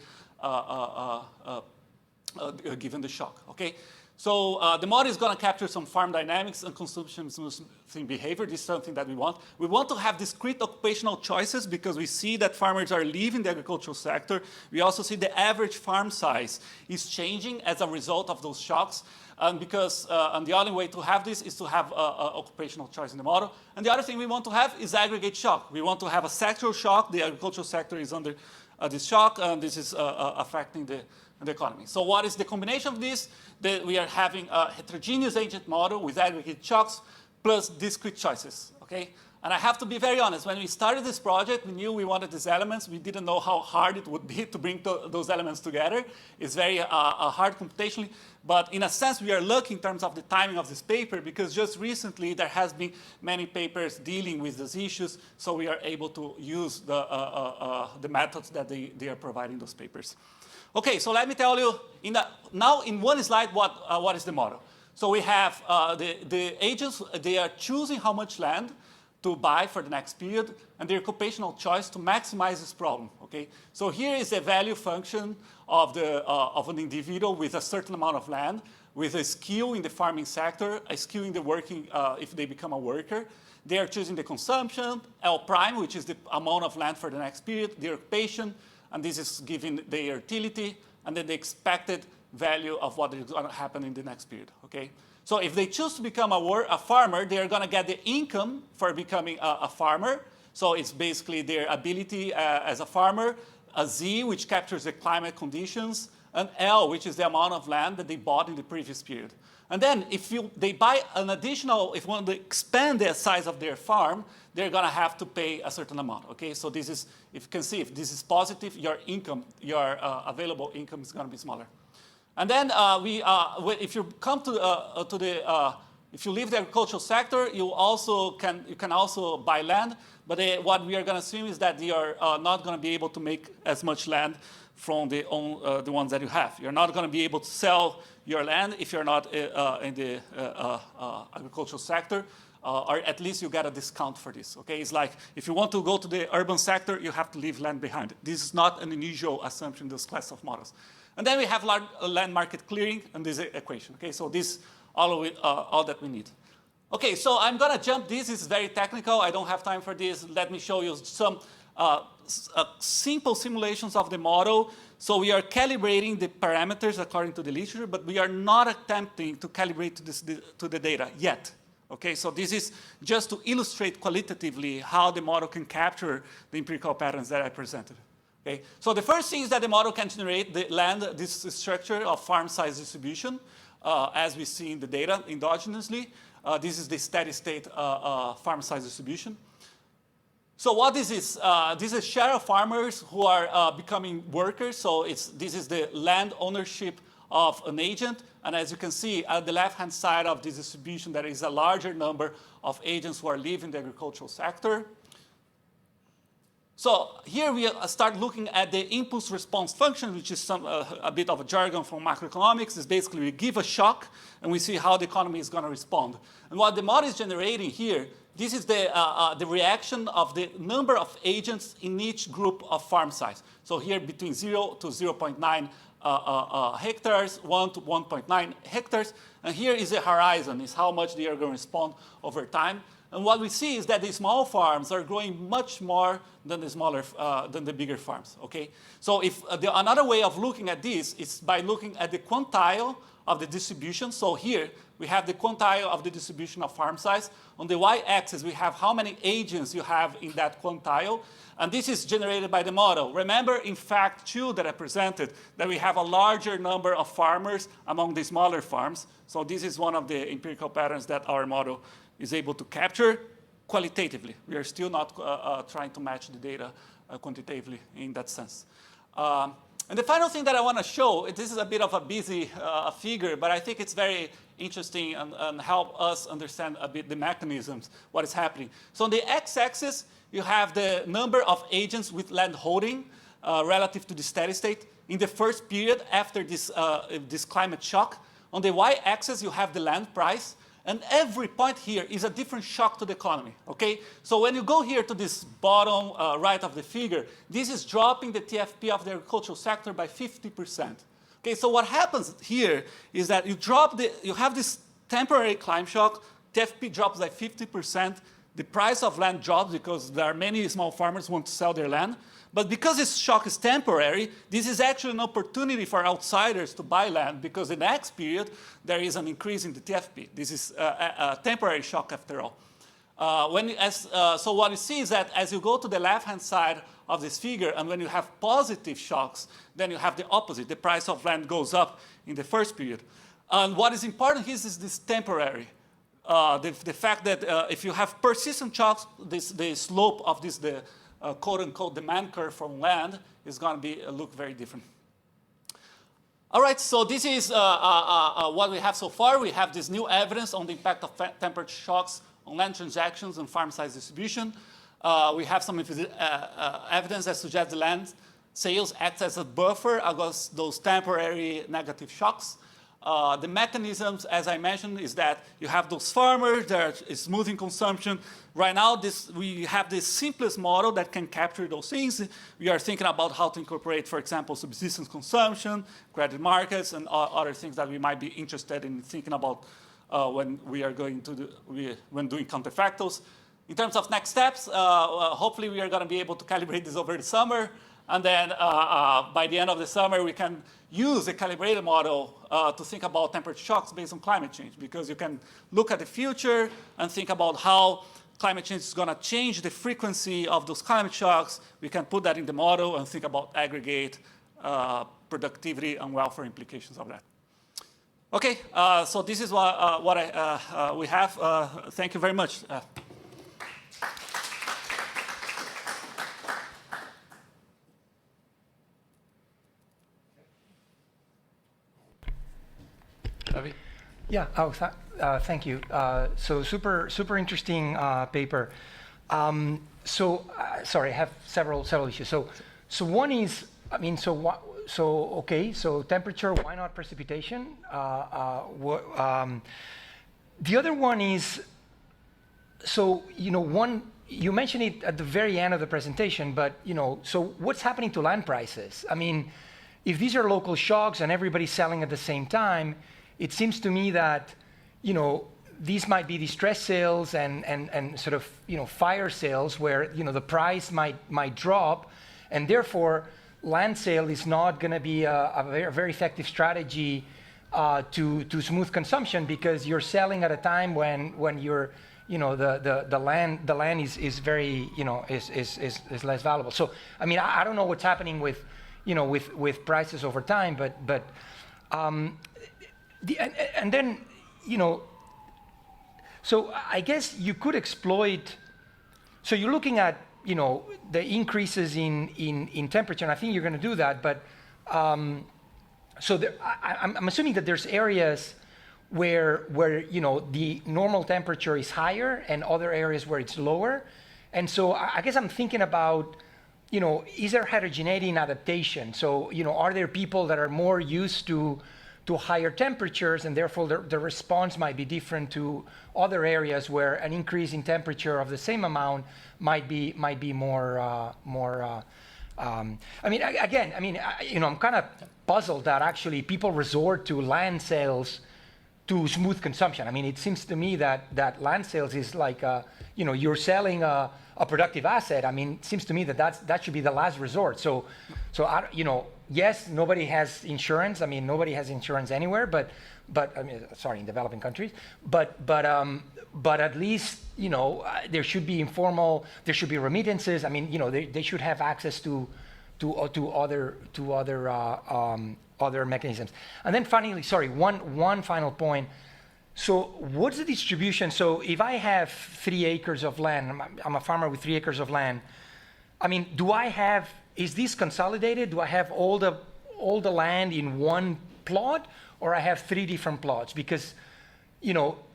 given the shock. Okay. So the model is going to capture some farm dynamics and consumption smoothing behavior. This is something that we want. We want to have discrete occupational choices because we see that farmers are leaving the agricultural sector. We also see the average farm size is changing as a result of those shocks. And because and the only way to have this is to have occupational choice in the model. And the other thing we want to have is aggregate shock. We want to have a sectoral shock. The agricultural sector is under this shock, and this is affecting the economy. So what is the combination of this? We are having a heterogeneous agent model with aggregate shocks plus discrete choices, okay? And I have to be very honest, when we started this project, we knew we wanted these elements. We didn't know how hard it would be to bring those elements together. It's very hard computationally, but in a sense, we are lucky in terms of the timing of this paper because just recently there has been many papers dealing with these issues, so we are able to use the methods that they are providing those papers. Okay, so let me tell you, now in one slide, what is the model? So we have the agents, they are choosing how much land to buy for the next period, and their occupational choice to maximize this problem, okay? So here is a value function of an individual with a certain amount of land, with a skill in the farming sector, a skill in the working, if they become a worker. They are choosing the consumption, L prime, which is the amount of land for the next period, their occupation, and this is giving their utility, and then the expected value of what is going to happen in the next period, okay? So if they choose to become a farmer, they're going to get the income for becoming a farmer. So it's basically their ability as a farmer, a Z, which captures the climate conditions, and L, which is the amount of land that they bought in the previous period. And then if they buy an additional, if you want to expand the size of their farm, they're going to have to pay a certain amount, okay? So this is, if you can see, if this is positive, your income, your available income is going to be smaller. And then if you come if you leave the agricultural sector, you can also buy land. But what we are going to assume is that you are not going to be able to make as much land from the ones that you have. You're not going to be able to sell your land if you're not in the agricultural sector, or at least you get a discount for this. Okay, it's like if you want to go to the urban sector, you have to leave land behind. This is not an unusual assumption in this class of models. And then we have land market clearing and this equation. Okay, so this all that we need. Okay, so I'm going to jump. This is very technical. I don't have time for this. Let me show you some simple simulations of the model. So we are calibrating the parameters according to the literature, but we are not attempting to calibrate to the data yet. Okay, so this is just to illustrate qualitatively how the model can capture the empirical patterns that I presented. Okay, so the first thing is that the model can generate this structure of farm size distribution, as we see in the data endogenously. This is the steady state farm size distribution. So what this is a share of farmers who are becoming workers. So this is the land ownership of an agent. And as you can see, at the left-hand side of this distribution, there is a larger number of agents who are leaving the agricultural sector. So here we start looking at the impulse response function, which is a bit of a jargon from macroeconomics. It's basically we give a shock, and we see how the economy is going to respond. And what the model is generating here, this is the reaction of the number of agents in each group of farm size. So here between 0 to 0.9 hectares, 1 to 1.9 hectares. And here is the horizon, is how much they are going to respond over time. And what we see is that the small farms are growing much more than the bigger farms. Okay, so another way of looking at this is by looking at the quantile of the distribution. So here we have the quantile of the distribution of farm size. On the y-axis, we have how many agents you have in that quantile. And this is generated by the model. Remember, in fact, two that I presented, that we have a larger number of farmers among the smaller farms. So this is one of the empirical patterns that our model is able to capture qualitatively. We are still not trying to match the data quantitatively in that sense. And the final thing that I want to show, this is a bit of a busy figure, but I think it's very interesting and help us understand a bit the mechanisms, what is happening. So on the x-axis, you have the number of agents with land holding relative to the steady state in the first period after this climate shock. On the y-axis, you have the land price. And every point here is a different shock to the economy, okay? So when you go here to this bottom right of the figure, this is dropping the TFP of the agricultural sector by 50%. Okay, so what happens here is that you have this temporary climate shock, TFP drops by 50%, the price of land drops because there are many small farmers who want to sell their land. But because this shock is temporary, this is actually an opportunity for outsiders to buy land because in the next period, there is an increase in the TFP. This is a temporary shock after all. So what you see is that as you go to the left-hand side of this figure, and when you have positive shocks, then you have the opposite. The price of land goes up in the first period. And what is important here is this temporary. The fact that if you have persistent shocks, the slope of this, quote-unquote demand curve from land is going to look very different. All right, so this is what we have so far. We have this new evidence on the impact of temperature shocks on land transactions and farm size distribution. We have some evidence that suggests the land sales act as a buffer against those temporary negative shocks. The mechanisms, as I mentioned, is that you have those farmers, there is smoothing consumption. Right now, we have the simplest model that can capture those things. We are thinking about how to incorporate, for example, subsistence consumption, credit markets, and other things that we might be interested in thinking about when we are going to when doing counterfactuals. In terms of next steps, hopefully we are going to be able to calibrate this over the summer. And then by the end of the summer, we can use a calibrated model to think about temperature shocks based on climate change, because you can look at the future and think about how climate change is going to change the frequency of those climate shocks. We can put that in the model and think about aggregate productivity and welfare implications of that. Okay, so this is what we have. Thank you very much. Yeah, thank you. So super interesting paper. Sorry, I have several issues. So one is, I mean, okay, so temperature, why not precipitation? The other one is, so, you mentioned it at the very end of the presentation, but, so what's happening to land prices? I mean, if these are local shocks and everybody's selling at the same time, it seems to me that, these might be distress sales and sort of, fire sales where, the price might drop, and therefore land sale is not going to be a very effective strategy to smooth consumption, because you're selling at a time when you're, the land is very, is less valuable. So, I mean, I don't know what's happening with, with prices over time, but and then, so I guess you could exploit. So you're looking at, the increases in temperature, and I think you're going to do that. But so I'm assuming that there's areas where the normal temperature is higher, and other areas where it's lower. And so I guess I'm thinking about, is there heterogeneity in adaptation? So are there people that are more used to higher temperatures, and therefore the response might be different to other areas where an increase in temperature of the same amount might be more. I mean, again, I'm kind of puzzled that actually people resort to land sales to smooth consumption. I mean, it seems to me that land sales is like, you're selling a productive asset. I mean, it seems to me that should be the last resort. So yes, nobody has insurance. I mean, nobody has insurance anywhere, but I mean, sorry, in developing countries. But at least there should be there should be remittances. I mean, they should have access to other mechanisms. And then finally, sorry, one final point. So what's the distribution? So if I have 3 acres of land, I'm a farmer with 3 acres of land. I mean, is this consolidated? Do I have all the land in one plot, or I have 3 different plots? Because,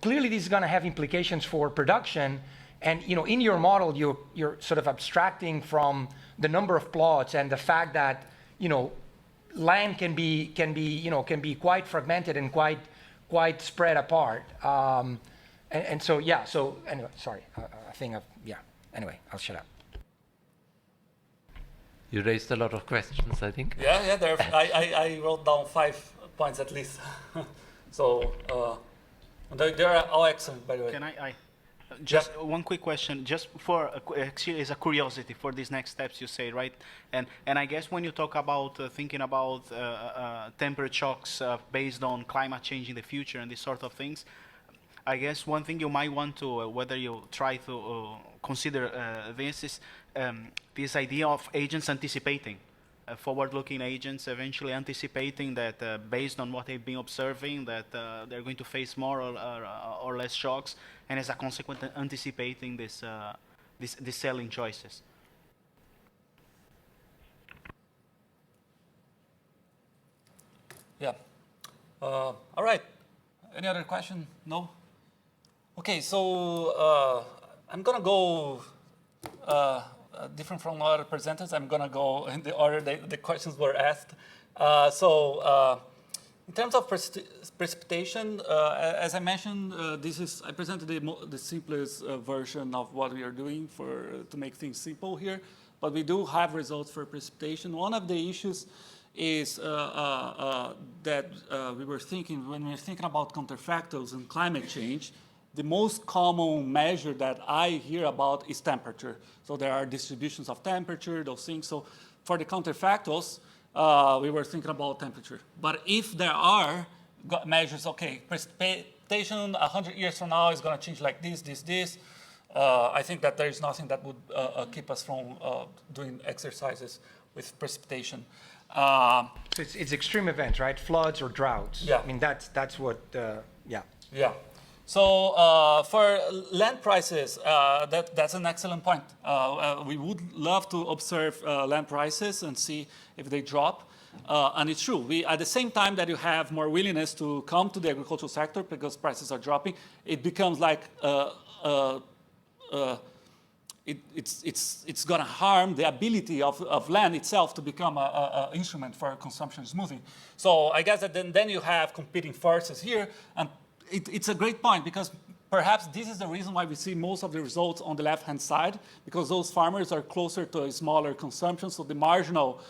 clearly this is going to have implications for production. And, in your model, you're sort of abstracting from the number of plots and the fact that, land can be quite fragmented and quite spread apart. And so, yeah, so anyway, sorry, I think anyway, I'll shut up. You raised a lot of questions, I think. Yeah, I wrote down 5 points at least. So, they are all excellent, by the way. Can I just one quick question, just for actually as a curiosity for these next steps you say, right? And I guess when you talk about thinking about temperature shocks based on climate change in the future and these sort of things, I guess one thing you might want to, whether you try to consider this is this idea of agents anticipating, forward-looking agents eventually anticipating that based on what they've been observing that they're going to face more or less shocks, and as a consequence anticipating this selling choices. Yeah. All right. Any other question? No? Okay, so I'm going to go different from other presenters. I'm going to go in the order the questions were asked. In terms of precipitation, as I mentioned, I presented the simplest version of what we are doing to make things simple here, but we do have results for precipitation. One of the issues is that we were thinking, when we were thinking about counterfactuals and climate change, the most common measure that I hear about is temperature. So there are distributions of temperature, those things. So for the counterfactuals, we were thinking about temperature. But if there are measures, okay, precipitation 100 years from now is going to change like this, I think that there is nothing that would keep us from doing exercises with precipitation. So it's extreme events, right? Floods or droughts. Yeah. I mean, that's what, yeah. Yeah. So for land prices, that's an excellent point. We would love to observe land prices and see if they drop. And it's true. At the same time that you have more willingness to come to the agricultural sector because prices are dropping, it becomes like it's going to harm the ability of land itself to become an instrument for consumption smoothing. So I guess that then you have competing forces here, and it's a great point because perhaps this is the reason why we see most of the results on the left-hand side, because those farmers are closer to a smaller consumption, so the marginal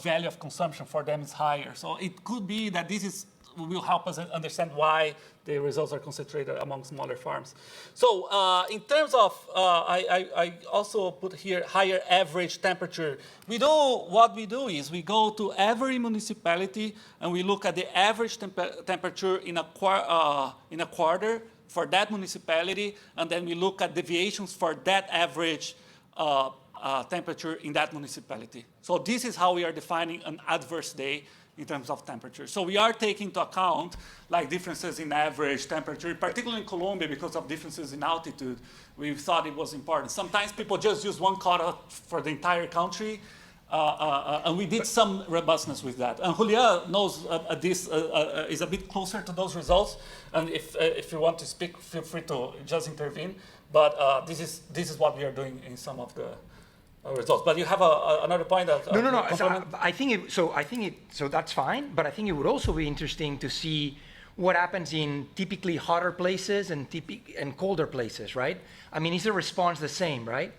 value of consumption for them is higher. So it could be that this is will help us understand why the results are concentrated among smaller farms. So in terms of, I also put here higher average temperature. What we do is we go to every municipality and we look at the average temperature in a quarter for that municipality, and then we look at deviations for that average temperature in that municipality. So this is how we are defining an adverse day in terms of temperature. So we are taking into account like differences in average temperature, particularly in Colombia because of differences in altitude. We thought it was important. Sometimes people just use one cutoff for the entire country, and we did some robustness with that. And Julia knows this is a bit closer to those results. And if you want to speak, feel free to just intervene. But this is what we are doing in some of the results. But you have another point that no. So that's fine. But I think it would also be interesting to see what happens in typically hotter places and colder places, right? I mean, is the response the same, right?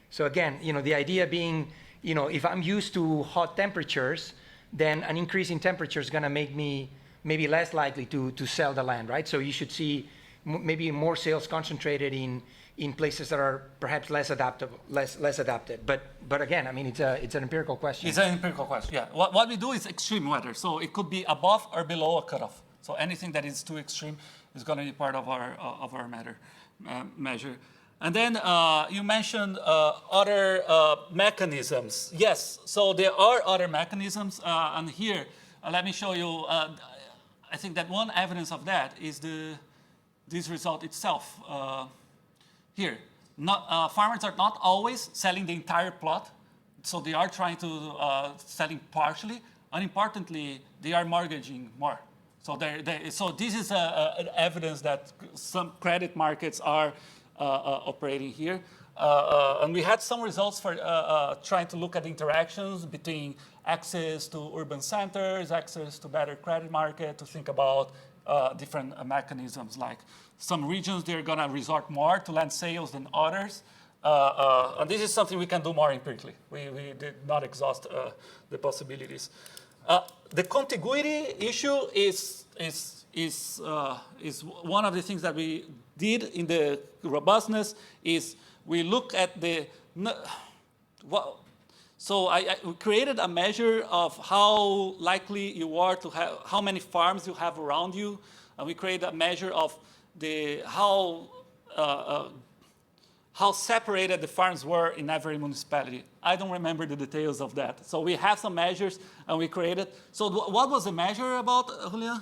So again, the idea being, if I'm used to hot temperatures, then an increase in temperature is going to make me maybe less likely to sell the land, right? So you should see maybe more sales concentrated in places that are perhaps less adapted. But again, I mean, it's an empirical question. It's an empirical question, yeah. What we do is extreme weather. So it could be above or below a cutoff. So anything that is too extreme is going to be part of our measure. And then you mentioned other mechanisms. Yes, so there are other mechanisms. And here, let me show you. I think that one evidence of that is this result itself. Here, farmers are not always selling the entire plot, so they are trying to selling partially, and importantly, they are mortgaging more. So so this is evidence that some credit markets are operating here. And we had some results for trying to look at interactions between access to urban centers, access to better credit market, to think about different mechanisms. Like some regions, they're going to resort more to land sales than others. And this is something we can do more empirically. We did not exhaust the possibilities. The contiguity issue is one of the things that we did in the robustness is we look at the, so we created a measure of how likely you are to have, how many farms you have around you, and we created a measure of how separated the farms were in every municipality. I don't remember the details of that. So we have some measures, and we created. So what was the measure about, Julia?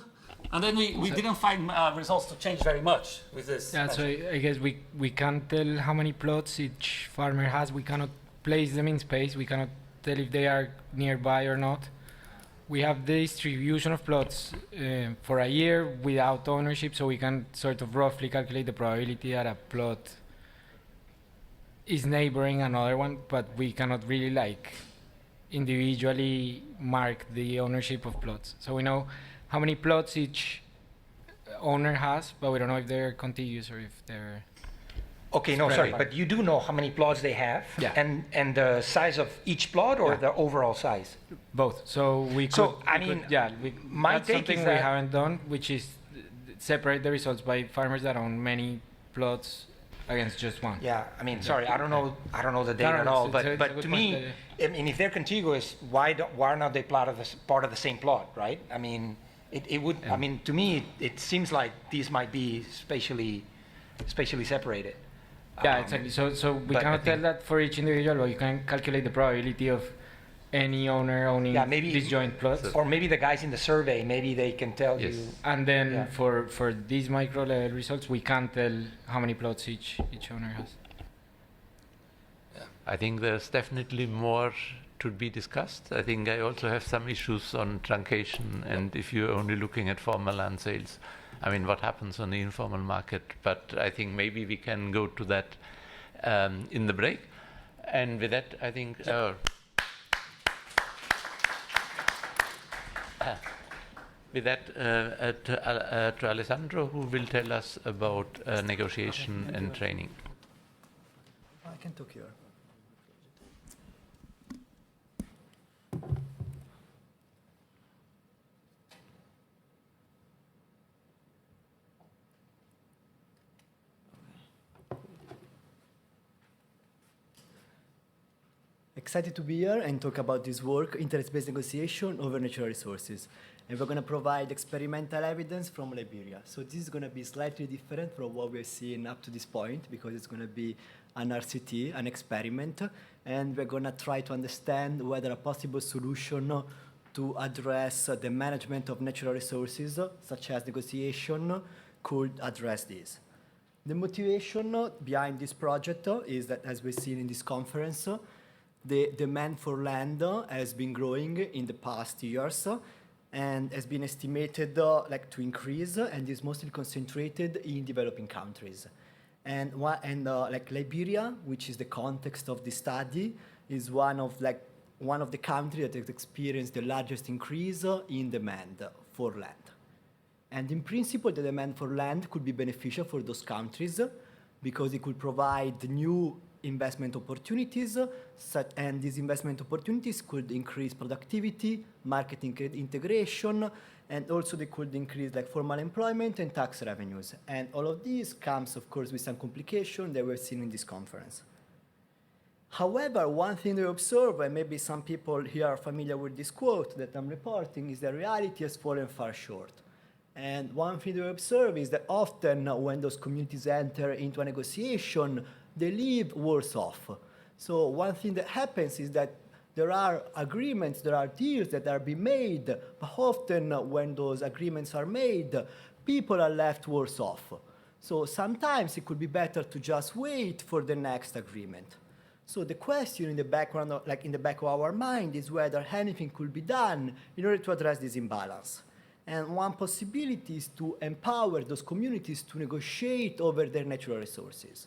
And then we didn't find results to change very much with this. Yeah, so I guess we can't tell how many plots each farmer has. We cannot place them in space. We cannot tell if they are nearby or not. We have the distribution of plots for a year without ownership, so we can sort of roughly calculate the probability that a plot is neighboring another one, but we cannot really individually mark the ownership of plots. So we know how many plots each owner has, but we don't know if they're contiguous or if they're Okay, no, sorry, but you do know how many plots they have, yeah, and the size of each plot, or the overall size? Both. So we could. So I mean, my that's take something is we that haven't done, which is separate the results by farmers that own many plots against just one. Yeah, I mean, sorry, I don't know the data at all, but to me, I mean, if they're contiguous, why are not they part of the same plot, right? I mean, it would. I mean, to me, it seems like these might be spatially separated. Yeah, exactly. So we cannot tell that for each individual, but you can calculate the probability of any owner owning disjoint plots. Or maybe the guys in the survey, maybe they can tell you. And then for these micro level results, we can't tell how many plots each owner has. Yeah. I think there's definitely more to be discussed. I think I also have some issues on truncation, and if you're only looking at formal land sales, I mean, what happens on the informal market? But I think maybe we can go to that in the break. And with that, I think with that to Alessandro, who will tell us about negotiation and training. I can talk here. excited to be here and talk about this work, interest-based negotiation over natural resources. And we're going to provide experimental evidence from Liberia. So this is going to be slightly different from what we've seen up to this point, because it's going to be an RCT, an experiment, and we're going to try to understand whether a possible solution to address the management of natural resources, such as negotiation, could address this. The motivation behind this project is that, as we've seen in this conference, the demand for land has been growing in the past years and has been estimated to increase, and is mostly concentrated in developing countries. And Liberia, which is the context of this study, is one of the countries that has experienced the largest increase in demand for land. And in principle, the demand for land could be beneficial for those countries because it could provide new investment opportunities, and these investment opportunities could increase productivity, marketing integration, and also they could increase formal employment and tax revenues. And all of these comes, of course, with some complication that we've seen in this conference. However, one thing we observe, and maybe some people here are familiar with this quote that I'm reporting, is that reality has fallen far short. And one thing we observe is that often when those communities enter into a negotiation, they leave worse off. So one thing that happens is that there are agreements, there are deals that are being made, but often when those agreements are made, people are left worse off. So sometimes it could be better to just wait for the next agreement. So the question in the background, in the back of our mind, is whether anything could be done in order to address this imbalance. And one possibility is to empower those communities to negotiate over their natural resources.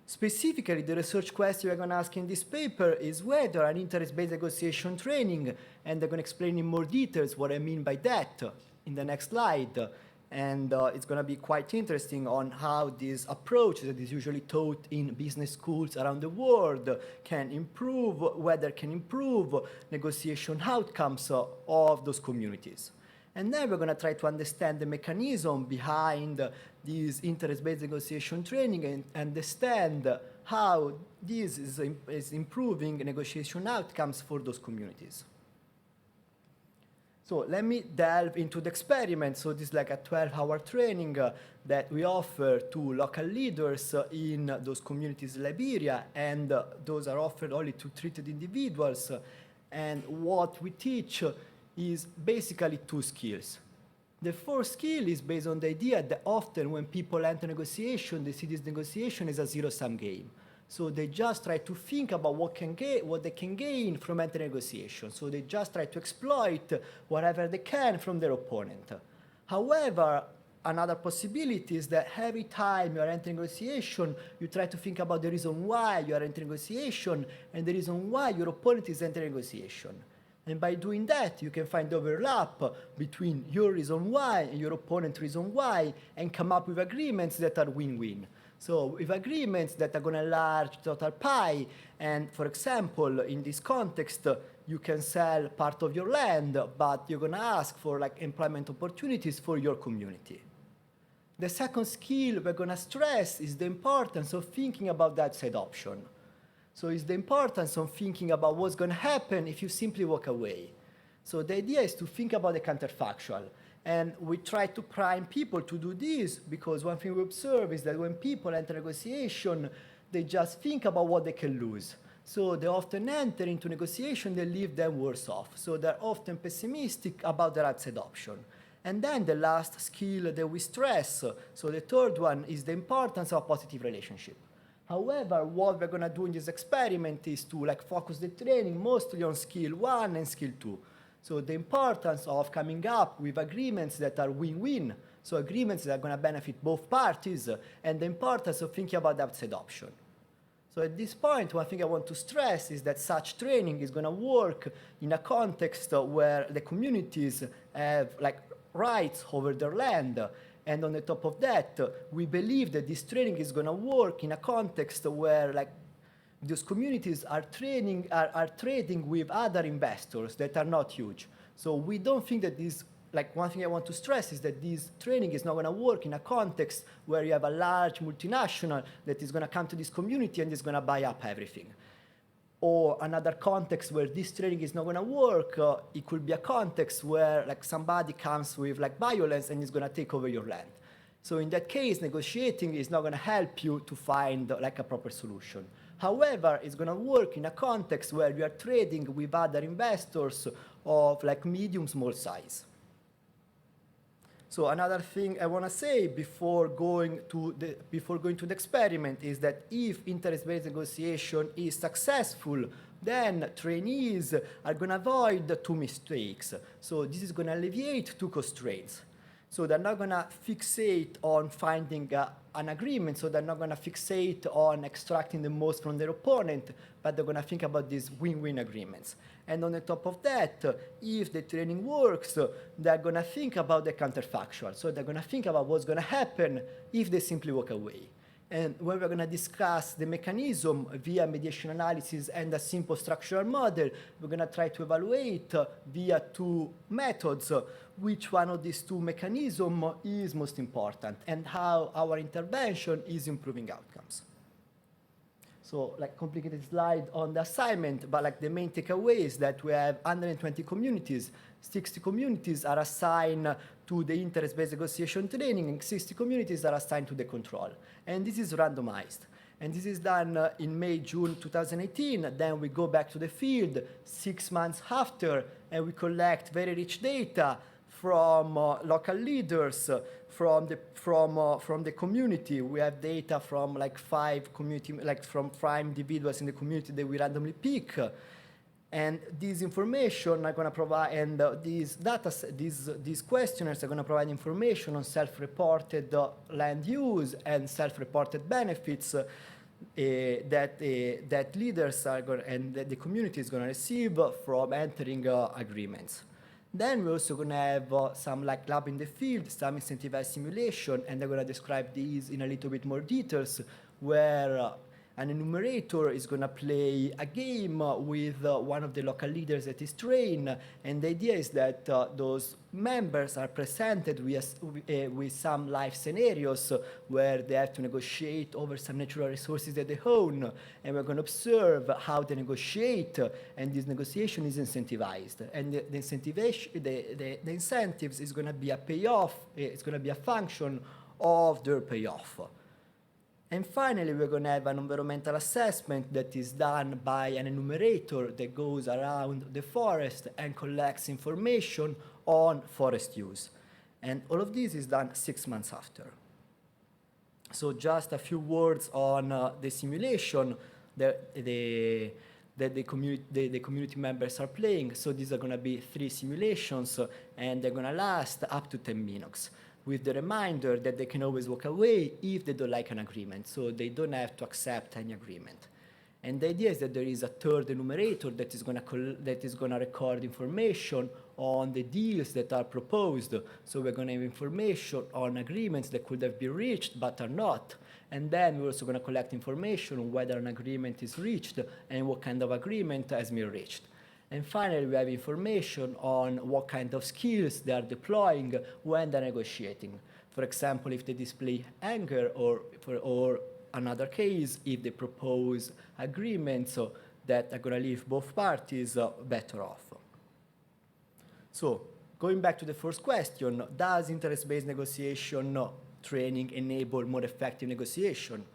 Specifically, the research question we're going to ask in this paper is whether an interest-based negotiation training, and I'm going to explain in more details what I mean by that in the next slide. And it's going to be quite interesting on how this approach that is usually taught in business schools around the world can improve negotiation outcomes of those communities. And then we're going to try to understand the mechanism behind this interest-based negotiation training and understand how this is improving negotiation outcomes for those communities. So let me delve into the experiment. So this is like a 12-hour training that we offer to local leaders in those communities in Liberia, and those are offered only to treated individuals. And what we teach is basically two skills. The first skill is based on the idea that often when people enter negotiation, they see this negotiation as a zero-sum game. So they just try to think about what they can gain from entering negotiation. So they just try to exploit whatever they can from their opponent. However, another possibility is that every time you are entering negotiation, you try to think about the reason why you are entering negotiation and the reason why your opponent is entering negotiation. And by doing that, you can find overlap between your reason why and your opponent's reason why, and come up with agreements that are win-win. So with agreements that are going to enlarge total pie, and for example, in this context, you can sell part of your land, but you're going to ask for employment opportunities for your community. The second skill we're going to stress is the importance of thinking about that side option. So it's the importance of thinking about what's going to happen if you simply walk away. So the idea is to think about the counterfactual. And we try to prime people to do this because one thing we observe is that when people enter negotiation, they just think about what they can lose. So they often enter into negotiation, they leave them worse off. So they're often pessimistic about the outside option. And then the last skill that we stress, so the third one, is the importance of a positive relationship. However, what we're going to do in this experiment is to focus the training mostly on skill 1 and skill 2. So the importance of coming up with agreements that are win-win, so agreements that are going to benefit both parties, and the importance of thinking about the outside option. So at this point, one thing I want to stress is that such training is going to work in a context where the communities have rights over their land. And on the top of that, we believe that this training is going to work in a context where those communities are trading with other investors that are not huge. So we don't think that this, one thing I want to stress is that this training is not going to work in a context where you have a large multinational that is going to come to this community and is going to buy up everything. or another context where this training is not going to work. It could be a context where like somebody comes with like violence and is going to take over your land. So in that case, negotiating is not going to help you to find like a proper solution. However, it's going to work in a context where you are trading with other investors of like medium, small size. So another thing I want to say before going to the experiment is that if interest-based negotiation is successful, then trainees are going to avoid two mistakes. So this is going to alleviate two constraints. So they're not going to fixate on finding an agreement. So they're not going to fixate on extracting the most from their opponent, but they're going to think about these win-win agreements. And on the top of that, if the training works, they're going to think about the counterfactual. So they're going to think about what's going to happen if they simply walk away. And when we're going to discuss the mechanism via mediation analysis and a simple structural model, we're going to try to evaluate via two methods which one of these two mechanisms is most important and how our intervention is improving outcomes. So like complicated slide on the assignment, but like the main takeaway is that we have 120 communities. 60 communities are assigned to the interest-based negotiation training and 60 communities are assigned to the control. And this is randomized. And this is done in May, June 2018. Then we go back to the field 6 months after and we collect very rich data from local leaders, from the community. We have data from like 5 community, like from 5 individuals in the community that we randomly pick. And this information are going to provide, and these questionnaires are going to provide information on self-reported land use and self-reported benefits that leaders are going and that the community is going to receive from entering agreements. Then we're also going to have some like lab in the field, some incentivized simulation, and they're going to describe these in a little bit more details, where an enumerator is going to play a game with one of the local leaders that is trained, and the idea is that those members are presented with some life scenarios where they have to negotiate over some natural resources that they own, and we're going to observe how they negotiate, and this negotiation is incentivized. And the incentives is going to be a payoff, it's going to be a function of their payoff. And finally, we're going to have an environmental assessment that is done by an enumerator that goes around the forest and collects information on forest use. And all of this is done 6 months after. So just a few words on the simulation that the community members are playing. So these are going to be 3 simulations, and they're going to last up to 10 minutes, with the reminder that they can always walk away if they don't like an agreement, so they don't have to accept any agreement. And the idea is that there is a third enumerator that is going to record information on the deals that are proposed. So we're going to have information on agreements that could have been reached but are not. And then we're also going to collect information on whether an agreement is reached and what kind of agreement has been reached. And finally, we have information on what kind of skills they are deploying when they're negotiating. For example, if they display anger, or another case, if they propose agreements that are going to leave both parties better off. So, going back to the first question, does interest-based negotiation training enable more effective negotiation?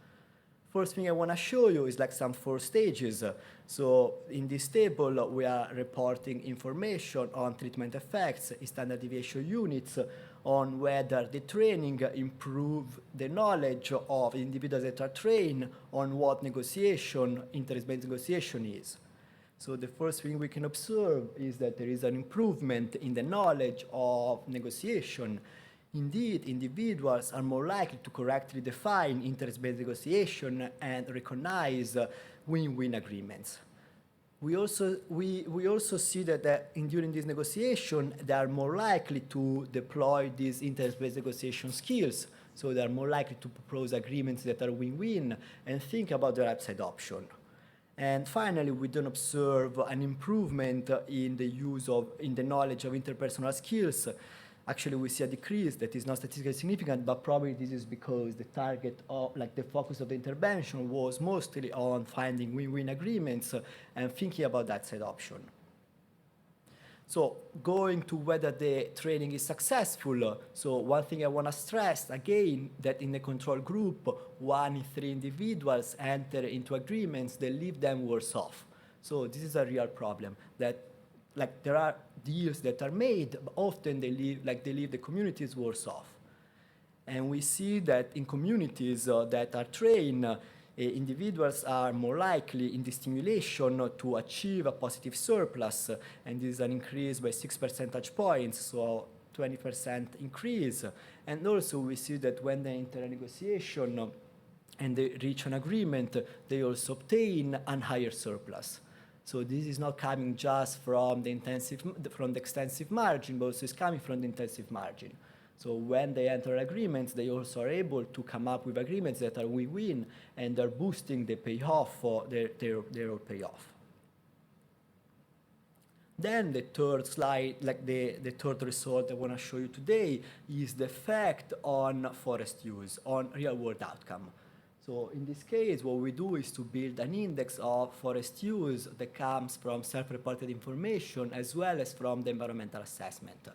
First thing I want to show you is like some 4 stages. So in this table, we are reporting information on treatment effects, standard deviation units, on whether the training improve the knowledge of individuals that are trained on what negotiation, interest-based negotiation is. So the first thing we can observe is that there is an improvement in the knowledge of negotiation. Indeed, individuals are more likely to correctly define interest-based negotiation and recognize win-win agreements. We also see that during this negotiation, they are more likely to deploy these interest-based negotiation skills. So they are more likely to propose agreements that are win-win and think about their upside option. And finally, we don't observe an improvement in the knowledge of interpersonal skills. actually we see a decrease that is not statistically significant, but probably this is because the target of, like the focus of the intervention was mostly on finding win-win agreements and thinking about that side option. So going to whether the training is successful, so one thing I want to stress again, that in the control group, 1 in 3 individuals enter into agreements that leave them worse off. So this is a real problem, that like there are deals that are made, but often they leave the communities worse off. And we see that in communities that are trained, individuals are more likely in the stimulation to achieve a positive surplus, and this is an increase by 6 percentage points, so 20% increase. And also we see that when they enter a negotiation and they reach an agreement, they also obtain a higher surplus. So this is not coming just from the extensive margin, but also it's coming from the intensive margin. So when they enter agreements, they also are able to come up with agreements that are win-win and are boosting the payoff for their payoff. Then the third slide, like the third result I want to show you today, is the effect on forest use, on real-world outcome. So in this case, what we do is to build an index of forest use that comes from self-reported information as well as from the environmental assessment.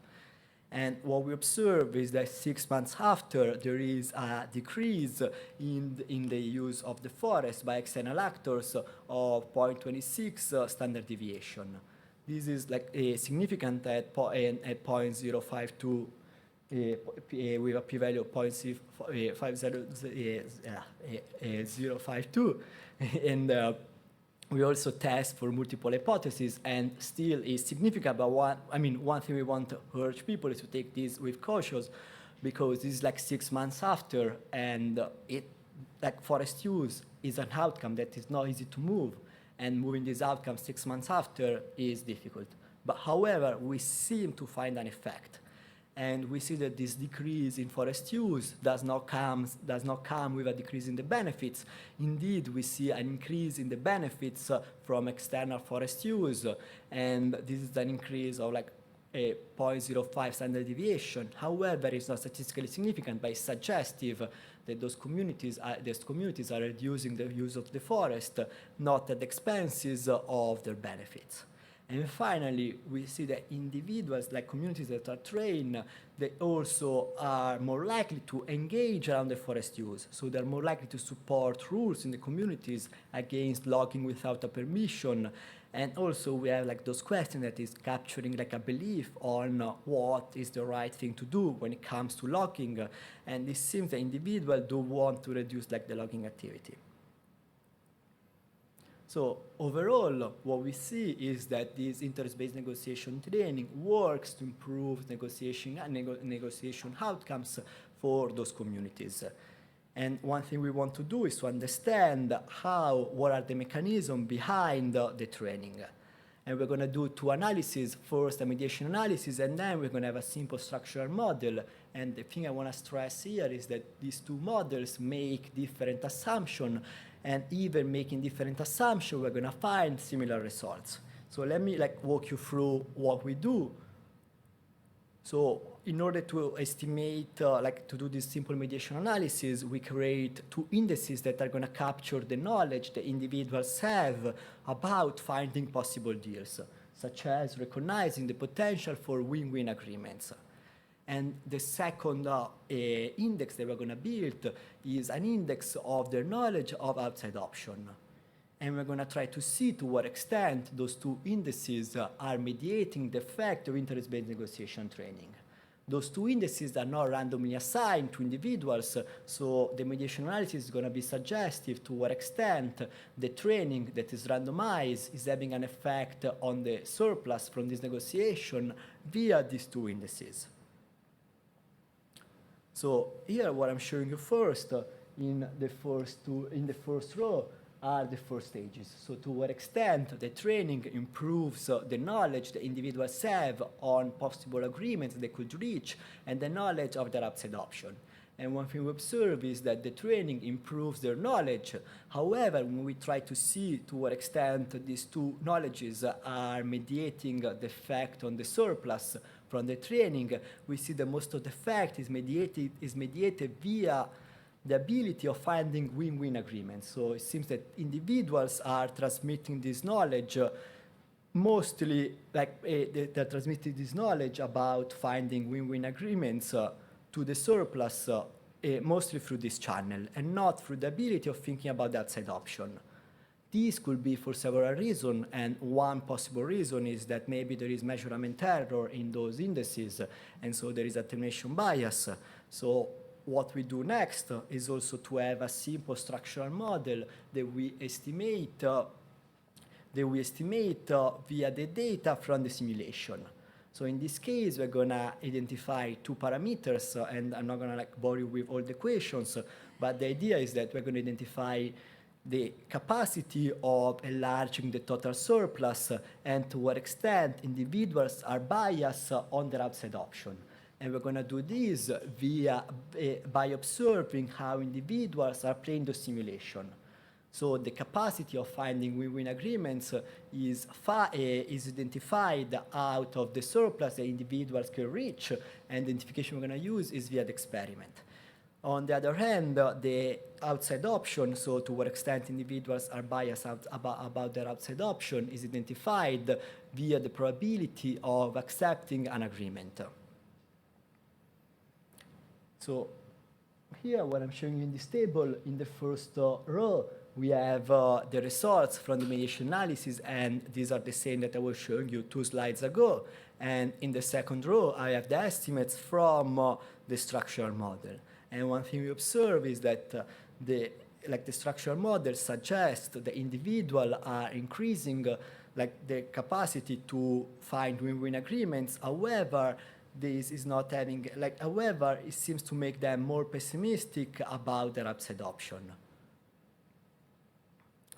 And what we observe is that 6 months after, there is a decrease in the use of the forest by external actors of 0.26 standard deviation. This is like a significant at 0.052 with a p-value of 0.052. And we also test for multiple hypotheses, and still is significant. But one thing we want to urge people is to take this with caution, because this is like 6 months after, and forest use is an outcome that is not easy to move, and moving this outcome 6 months after is difficult. But however, we seem to find an effect. And we see that this decrease in forest use does not come with a decrease in the benefits. Indeed, we see an increase in the benefits from external forest use, and this is an increase of like a 0.05 standard deviation. However, it's not statistically significant, but it's suggestive that those communities are reducing the use of the forest, not at the expenses of their benefits. And finally, we see that individuals, like communities that are trained, they also are more likely to engage around the forest use. So they're more likely to support rules in the communities against logging without a permission. And also we have like those questions that is capturing like a belief on what is the right thing to do when it comes to logging. And it seems that individuals do want to reduce like the logging activity. So overall, what we see is that this interest-based negotiation training works to improve negotiation outcomes for those communities. And one thing we want to do is to understand what are the mechanisms behind the training. And we're going to do 2 analyses, first a mediation analysis, and then we're going to have a simple structural model. And the thing I want to stress here is that these 2 models make different assumptions, and even making different assumptions, we're going to find similar results. So let me walk you through what we do. So in order to estimate, to do this simple mediation analysis, we create 2 indices that are going to capture the knowledge the individuals have about finding possible deals, such as recognizing the potential for win-win agreements. And the second index that we're going to build is an index of their knowledge of outside option. And we're going to try to see to what extent those 2 indices are mediating the effect of interest-based negotiation training. Those 2 indices are not randomly assigned to individuals, so the mediation analysis is going to be suggestive to what extent the training that is randomized is having an effect on the surplus from this negotiation via these 2 indices. So here, what I'm showing you first in the first row are the first stages. So to what extent the training improves the knowledge the individuals have on possible agreements they could reach and the knowledge of their upside option. And one thing we observe is that the training improves their knowledge. However, when we try to see to what extent these two knowledges are mediating the effect on the surplus from the training, we see that most of the effect is mediated via the ability of finding win-win agreements. So it seems that individuals are transmitting this knowledge mostly, they're transmitting this knowledge about finding win-win agreements to the surplus mostly through this channel and not through the ability of thinking about the outside option. This could be for several reasons, and one possible reason is that maybe there is measurement error in those indices, and so there is attenuation bias. So what we do next is also to have a simple structural model that we estimate via the data from the simulation. So in this case, we're going to identify two parameters, and I'm not going to bore you with all the equations, but the idea is that we're going to identify the capacity of enlarging the total surplus and to what extent individuals are biased on their outside option. And we're going to do this by observing how individuals are playing the simulation. So the capacity of finding win-win agreements is identified out of the surplus that individuals can reach, and the identification we're going to use is via the experiment. On the other hand, the outside option, so to what extent individuals are biased about their outside option, is identified via the probability of accepting an agreement. So here, what I'm showing you in this table, in the first row, we have the results from the mediation analysis, and these are the same that I was showing you 2 slides ago. And in the second row, I have the estimates from the structural model. And one thing we observe is that the structural model suggests the individual are increasing the capacity to find win-win agreements. However, this is not having, however, it seems to make them more pessimistic about their upside option.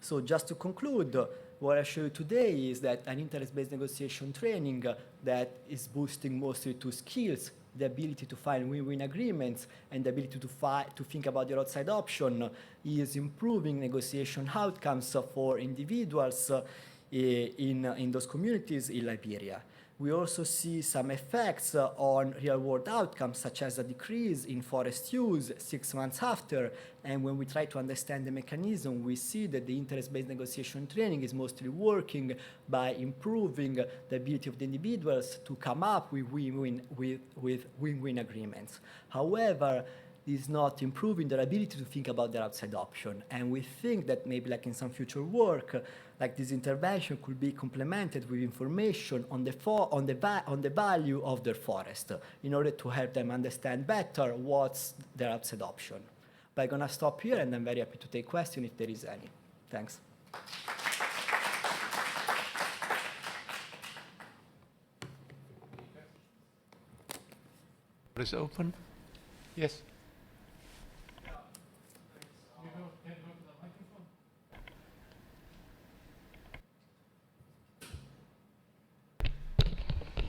So just to conclude, what I show you today is that an interest-based negotiation training that is boosting mostly 2 skills, the ability to find win-win agreements and the ability to think about your outside option, is improving negotiation outcomes for individuals in those communities in Liberia. We also see some effects on real-world outcomes, such as a decrease in forest use 6 months after. And when we try to understand the mechanism, we see that the interest-based negotiation training is mostly working by improving the ability of the individuals to come up with win-win agreements. However, is not improving their ability to think about their outside option. And we think that maybe in some future work, this intervention could be complemented with information on the value of their forest in order to help them understand better what's their outside option. But I'm going to stop here, and I'm very happy to take questions if there is any. Thanks. Is open? Yes.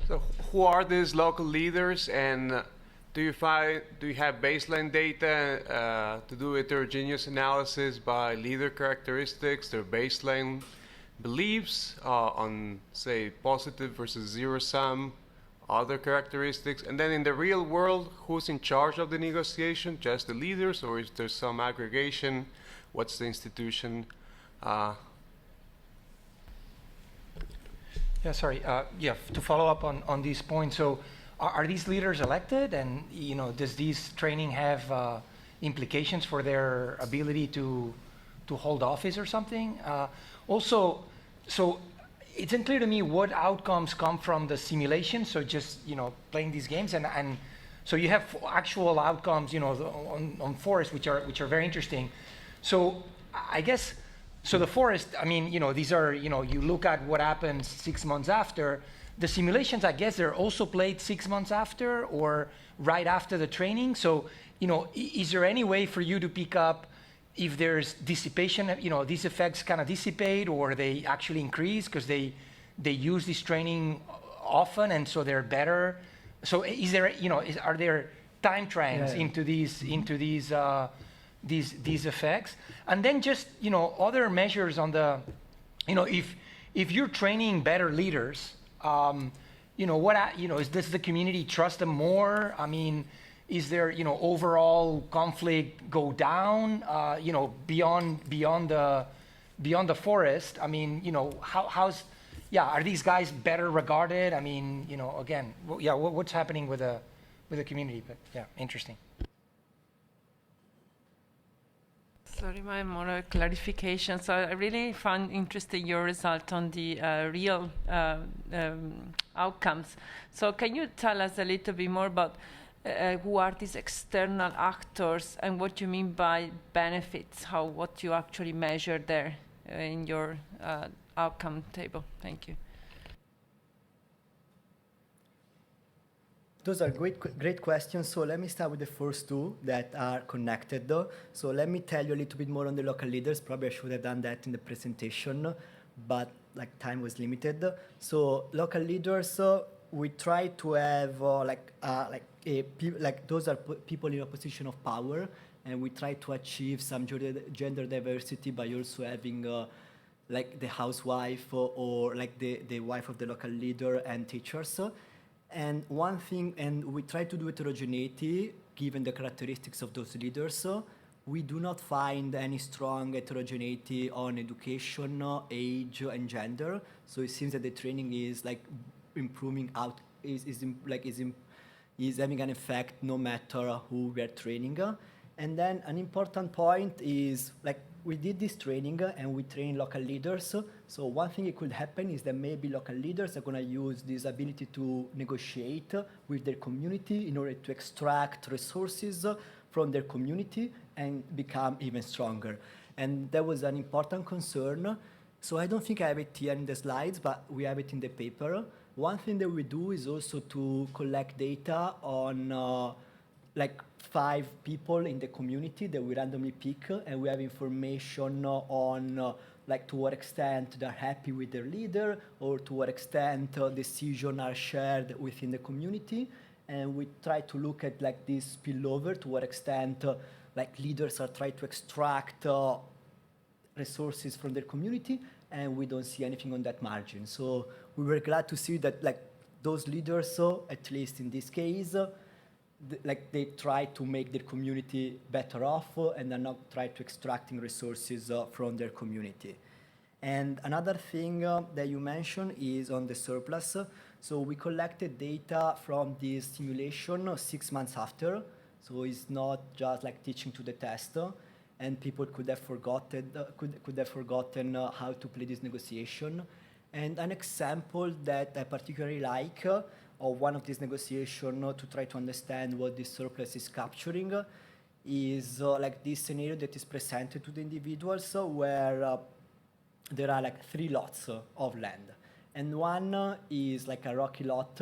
So who are these local leaders, and do you have baseline data to do heterogeneous analysis by leader characteristics, their baseline beliefs on, say, positive versus zero-sum, other characteristics? And then in the real world, who's in charge of the negotiation? Just the leaders, or is there some aggregation? What's the institution? Yeah, sorry. To follow up on this point. So, are these leaders elected, and does this training have implications for their ability to hold office or something? Also, so it's unclear to me what outcomes come from the simulation. So just playing these games, and so you have actual outcomes, on forests, which are very interesting. So I guess. So the forest, these are, you look at what happens 6 months after. The simulations, I guess, they're also played 6 months after or right after the training. So, is there any way for you to pick up if there's dissipation, these effects kind of dissipate or they actually increase because they use this training often and so they're better? So is there, are there time trends into these effects, and then just other measures on the, if you're training better leaders, does the community trust them more? I mean, is there overall conflict go down? Beyond the forest. I mean, are these guys better regarded? I mean, again, what's happening with the community? But yeah, interesting. Sorry, more a clarification. So I really found interesting your result on the real outcomes. So can you tell us a little bit more about who are these external actors and what you mean by benefits, what you actually measure there in your outcome table? Thank you. Those are great questions. So let me start with the first two that are connected. So let me tell you a little bit more on the local leaders. Probably I should have done that in the presentation, but time was limited. So local leaders, we try to have those are people in a position of power, and we try to achieve some gender diversity by also having the housewife or the wife of the local leader and teachers. And one thing, and we try to do heterogeneity given the characteristics of those leaders. We do not find any strong heterogeneity on education, age, and gender. So it seems that the training is improving out, is having an effect no matter who we are training. And then an important point is we did this training and we train local leaders. So one thing it could happen is that maybe local leaders are going to use this ability to negotiate with their community in order to extract resources from their community and become even stronger. And that was an important concern. So I don't think I have it here in the slides, but we have it in the paper. One thing that we do is also to collect data on 5 people in the community that we randomly pick, and we have information on to what extent they're happy with their leader, or to what extent decisions are shared within the community. And we try to look at this spillover, to what extent leaders are trying to extract resources from their community, and we don't see anything on that margin. So we were glad to see that those leaders, at least in this case, they try to make their community better off and are not try to extracting resources from their community. And another thing that you mentioned is on the surplus. So we collected data from this simulation 6 months after. So it's not just teaching to the test, and people could have forgotten how to play this negotiation. And an example that I particularly like of one of these negotiations to try to understand what this surplus is capturing is this scenario that is presented to the individuals where there are 3 lots of land. And one is a rocky lot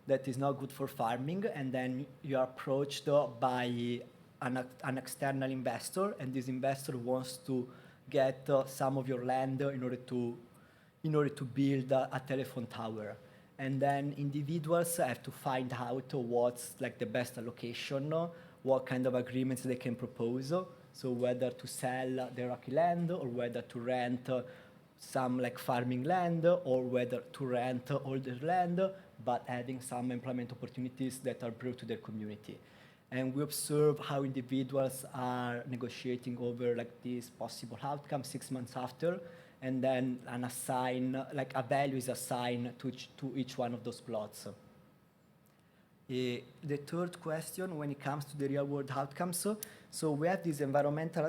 that is not good for farming, and then you are approached by an external investor, and this investor wants to get some of your land in order to build a telephone tower. And then individuals have to find out what's the best allocation, what kind of agreements they can propose. So whether to sell the rocky land, or whether to rent some farming land, or whether to rent all the land, but adding some employment opportunities that are brought to their community. And we observe how individuals are negotiating over this possible outcome 6 months after, and then a value is assigned to each one of those plots. The third question, when it comes to the real-world outcomes, so we have this environmental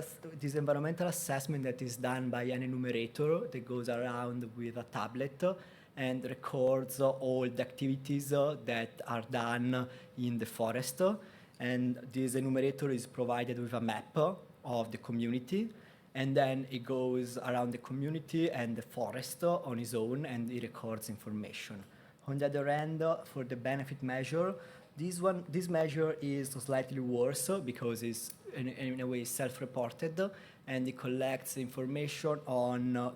assessment that is done by an enumerator that goes around with a tablet and records all the activities that are done in the forest. And this enumerator is provided with a map of the community. And then it goes around the community and the forest on its own, and it records information. On the other end, for the benefit measure, this measure is slightly worse because it's in a way self-reported, and it collects information on,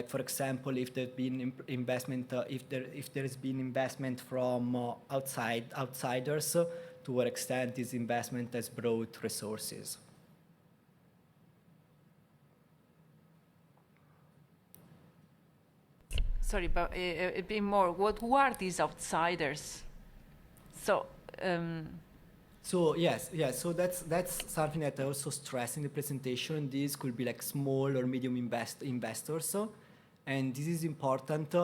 for example, if there's been investment, if there has been investment from outsiders to what extent this investment has brought resources. Sorry, but a bit more. Who are these outsiders? So. So yes. So that's something that I also stress in the presentation. These could be like small or medium investors, and this is important.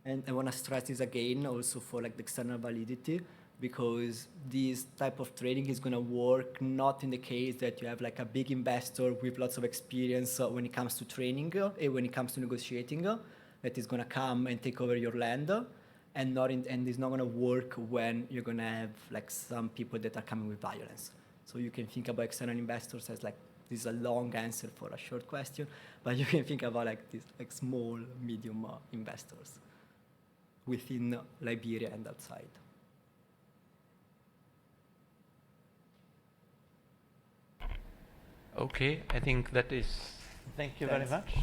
And I want to stress this again, also for like the external validity, because this type of training is going to work not in the case that you have like a big investor with lots of experience when it comes to training and when it comes to negotiating, that is going to come and take over your land, and it's not going to work when you're going to have like some people that are coming with violence. So you can think about external investors as like, this is a long answer for a short question, but you can think about like these like small, medium investors within Liberia and outside. Okay, I think that is, thank you very much.